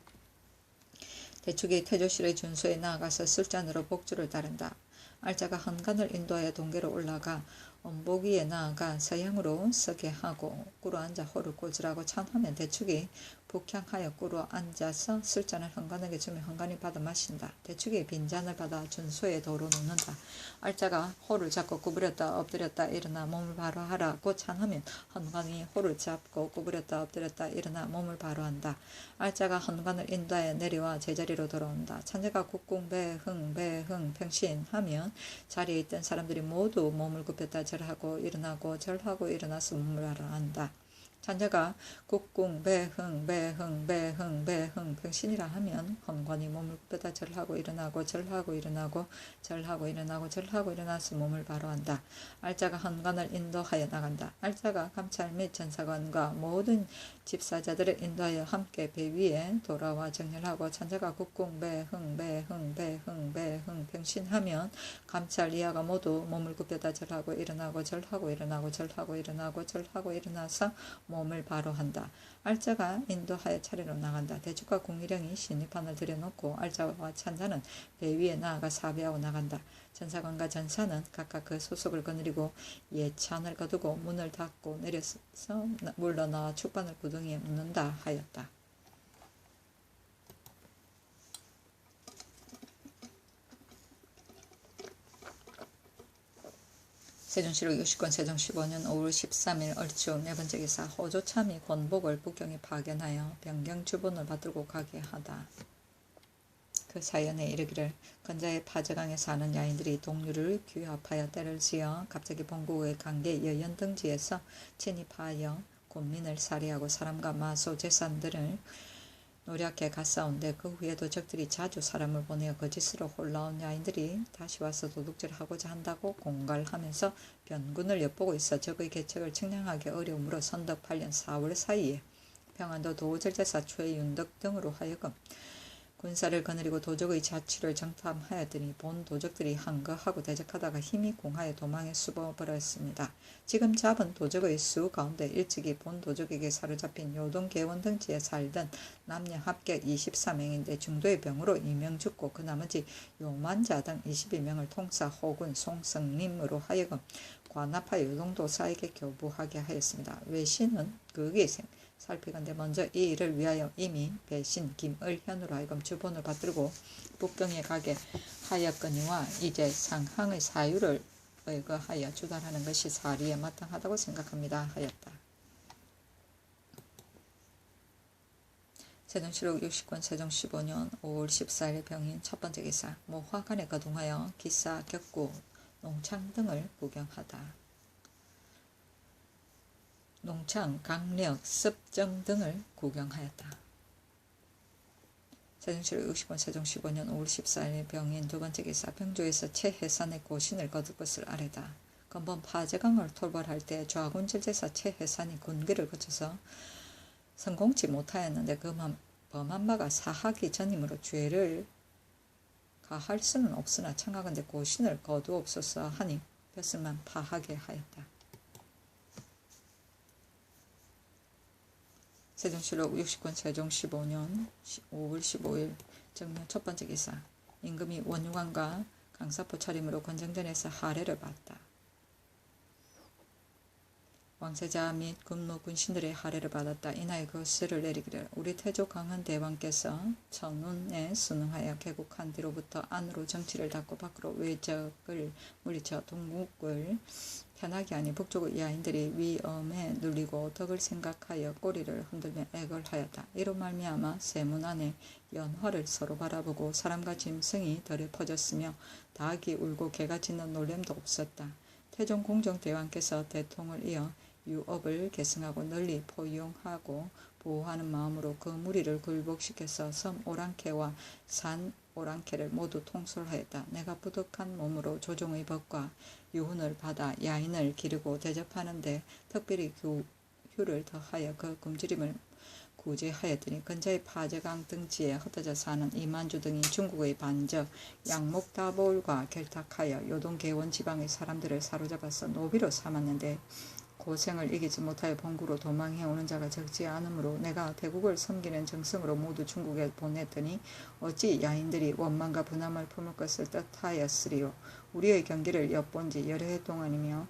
대축이 태조실의 준소에 나아가서 술잔으로 복주를 따른다. 알자가 헌관을 인도하여 동계로 올라가 엄복위에 나아가 서양으로 서게 하고 꿇어 앉아 호를 꽂으라고 찬하면 대축이 북향하여 꿇어 앉아서 술잔을 헌관에게 주며 헌관이 받아 마신다. 대축이 빈잔을 받아 준소의 도로 놓는다. 알자가 호를 잡고 구부렸다 엎드렸다 일어나 몸을 바로 하라고 찬하면 헌관이 호를 잡고 구부렸다 엎드렸다 일어나 몸을 바로 한다. 알자가 헌관을 인도하여 내려와 제자리로 돌아온다. 찬자가 국궁 배흥 평신하면 자리에 있던 사람들이 모두 몸을 굽혔다 절하고 일어나고 절하고 일어나서 몸을 하라 한다. 찬자가 국궁 배흥 평신이라 하면 헌관이 몸을 굽혔다 절하고 일어나고 절하고 일어나고 절하고 일어나고 절하고 일어나서 몸을 바로 한다. 알자가 헌관을 인도하여 나간다. 알자가 감찰 및 전사관과 모든 집사자들을 인도하여 함께 배 위에 돌아와 정렬하고 찬자가 국궁 배흥 평신하면 감찰 이하가 모두 몸을 굽혔다 절하고 일어나고 절하고 일어나고 절하고 일어나고 절하고 일어나서 몸을 바로 한다. 알자가 인도하여 차례로 나간다. 대축과 궁일영이 신입판을 들여놓고 알자와 찬자는 배 위에 나아가 사배하고 나간다. 전사관과 전사는 각각 그 소속을 거느리고 예찬을 거두고 문을 닫고 내려서 물러나와 축반을 구덩이에 묻는다 하였다. 세종실록 60권 세종 15년 5월 13일 얼추 네 번째 기사 호조참이 권복을 북경에 파견하여 변경주본을 받들고 가게 하다. 그 사연에 이르기를 건자의 파저강에 사는 야인들이 동류를 규합하여 때를 지어 갑자기 본국의 강계 여연 등지에서 진입하여 군민을 살해하고 사람과 마소 재산들을 노략해 갔사온데 그 후에도 적들이 자주 사람을 보내어 거짓으로 홀라온 야인들이 다시 와서 도둑질하고자 한다고 공갈하면서 변군을 엿보고 있어 적의 계책을 측량하기 어려우므로 선덕 8년 4월 사이에 평안도 도절제사 최윤덕 등으로 하여금 군사를 거느리고 도적의 자취를 정탐하였더니 본 도적들이 한거하고 대적하다가 힘이 공하여 도망에 수버버렸습니다. 지금 잡은 도적의 수 가운데 일찍이 본 도적에게 사로잡힌 요동 개원 등지에 살던 남녀 합격 24명인데 중도의 병으로 2명 죽고 그 나머지 요만자 등 21명을 통사 호군 송성림으로 하여금 관합하여 요동도사에게 교부하게 하였습니다. 외신은 그에게 살피건대 먼저 이 일을 위하여 이미 배신 김을현으로 하여금 주본을 받들고 북경에 가게 하였거니와 이제 상항의 사유를 의거하여 주달하는 것이 사리에 마땅하다고 생각합니다 하였다. 세종실록 60권 세종 15년 5월 14일 병인 첫 번째 기사 모화관에 거동하여 기사, 격구, 농창 등을 구경하다. 농창, 강력, 습정 등을 구경하였다. 세종실록 60권 세종 15년 5월 14일 병인 두 번째 기사 병조에서 최해산의 고신을 거둘 것을 아뢰다. 건번 파제강을 돌발할 때 좌군질제사 최해산이 군기를 거쳐서 성공치 못하였는데 그 범한 바가 사하기 전이므로 죄를 가할 수는 없으나 청하건대 고신을 거두옵소서 하니 벼슬만 파하게 하였다. 세종실록 60권 세종 15년 5월 15일 정묘 첫 번째 기사 임금이 원유관과 강사포 차림으로 권정전에서 하례를 받다. 왕세자 및 군무 군신들의 하례를 받았다. 이날 그것을 내리기를 우리 태조 강한 대왕께서 천운에 순응하여 개국한 뒤로부터 안으로 정치를 닫고 밖으로 외적을 물리쳐 동국을 편하게 하니 북쪽의 야인들이 위엄에 눌리고 덕을 생각하여 꼬리를 흔들며 액을 하였다. 이로 말미암아 세문 안에 연화를 서로 바라보고 사람과 짐승이 덜에 퍼졌으며 닭이 울고 개가 짖는 놀램도 없었다. 태종 공정대왕께서 대통을 이어 유업을 계승하고 널리 포용하고 보호하는 마음으로 그 무리를 굴복시켜서 섬 오랑캐와 산 오랑캐를 모두 통솔하였다. 내가 부득한 몸으로 조종의 법과 유훈을 받아 야인을 기르고 대접하는데 특별히 휴를 더하여 그 굶주림을 구제하였더니 근자의 파저강 등지에 흩어져 사는 이만주 등이 중국의 반적 양목다볼과 결탁하여 요동개원 지방의 사람들을 사로잡아서 노비로 삼았는데 고생을 이기지 못하여 본국으로 도망해오는 자가 적지 않으므로 내가 대국을 섬기는 정성으로 모두 중국에 보냈더니 어찌 야인들이 원망과 분함을 품을 것을 뜻하였으리요. 우리의 경기를 엿본 지 여러 해 동안이며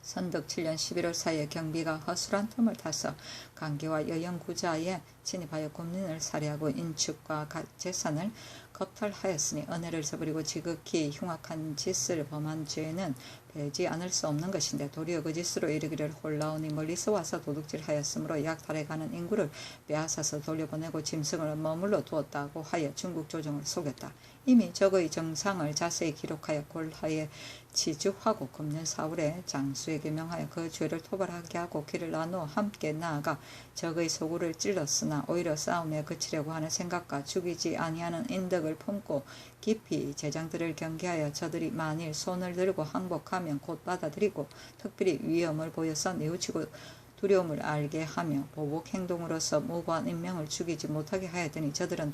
선덕 7년 11월 사이에 경비가 허술한 틈을 타서 강계와 여영구자에 침입하여 군민을 살해하고 인축과 재산을 겁탈하였으니 은혜를 저버리고 지극히 흉악한 짓을 범한 죄는 배지 않을 수 없는 것인데 도리어 그 짓으로 이르기를 홀라오니 멀리서 와서 도둑질하였으므로 약탈해 가는 인구를 빼앗아서 돌려보내고 짐승을 머물러 두었다고 하여 중국 조정을 속였다. 이미 적의 정상을 자세히 기록하여 골하에 지주하고 금년 4월에 장수에게 명하여 그 죄를 토벌하게 하고 길을 나누어 함께 나아가 적의 소굴을 찔렀으나 오히려 싸움에 그치려고 하는 생각과 죽이지 아니하는 인덕을 품고 깊이 제장들을 경계하여 저들이 만일 손을 들고 항복하면 곧 받아들이고 특별히 위험을 보여서 뉘우치고 두려움을 알게 하며 보복 행동으로서 무고한 인명을 죽이지 못하게 하였더니 저들은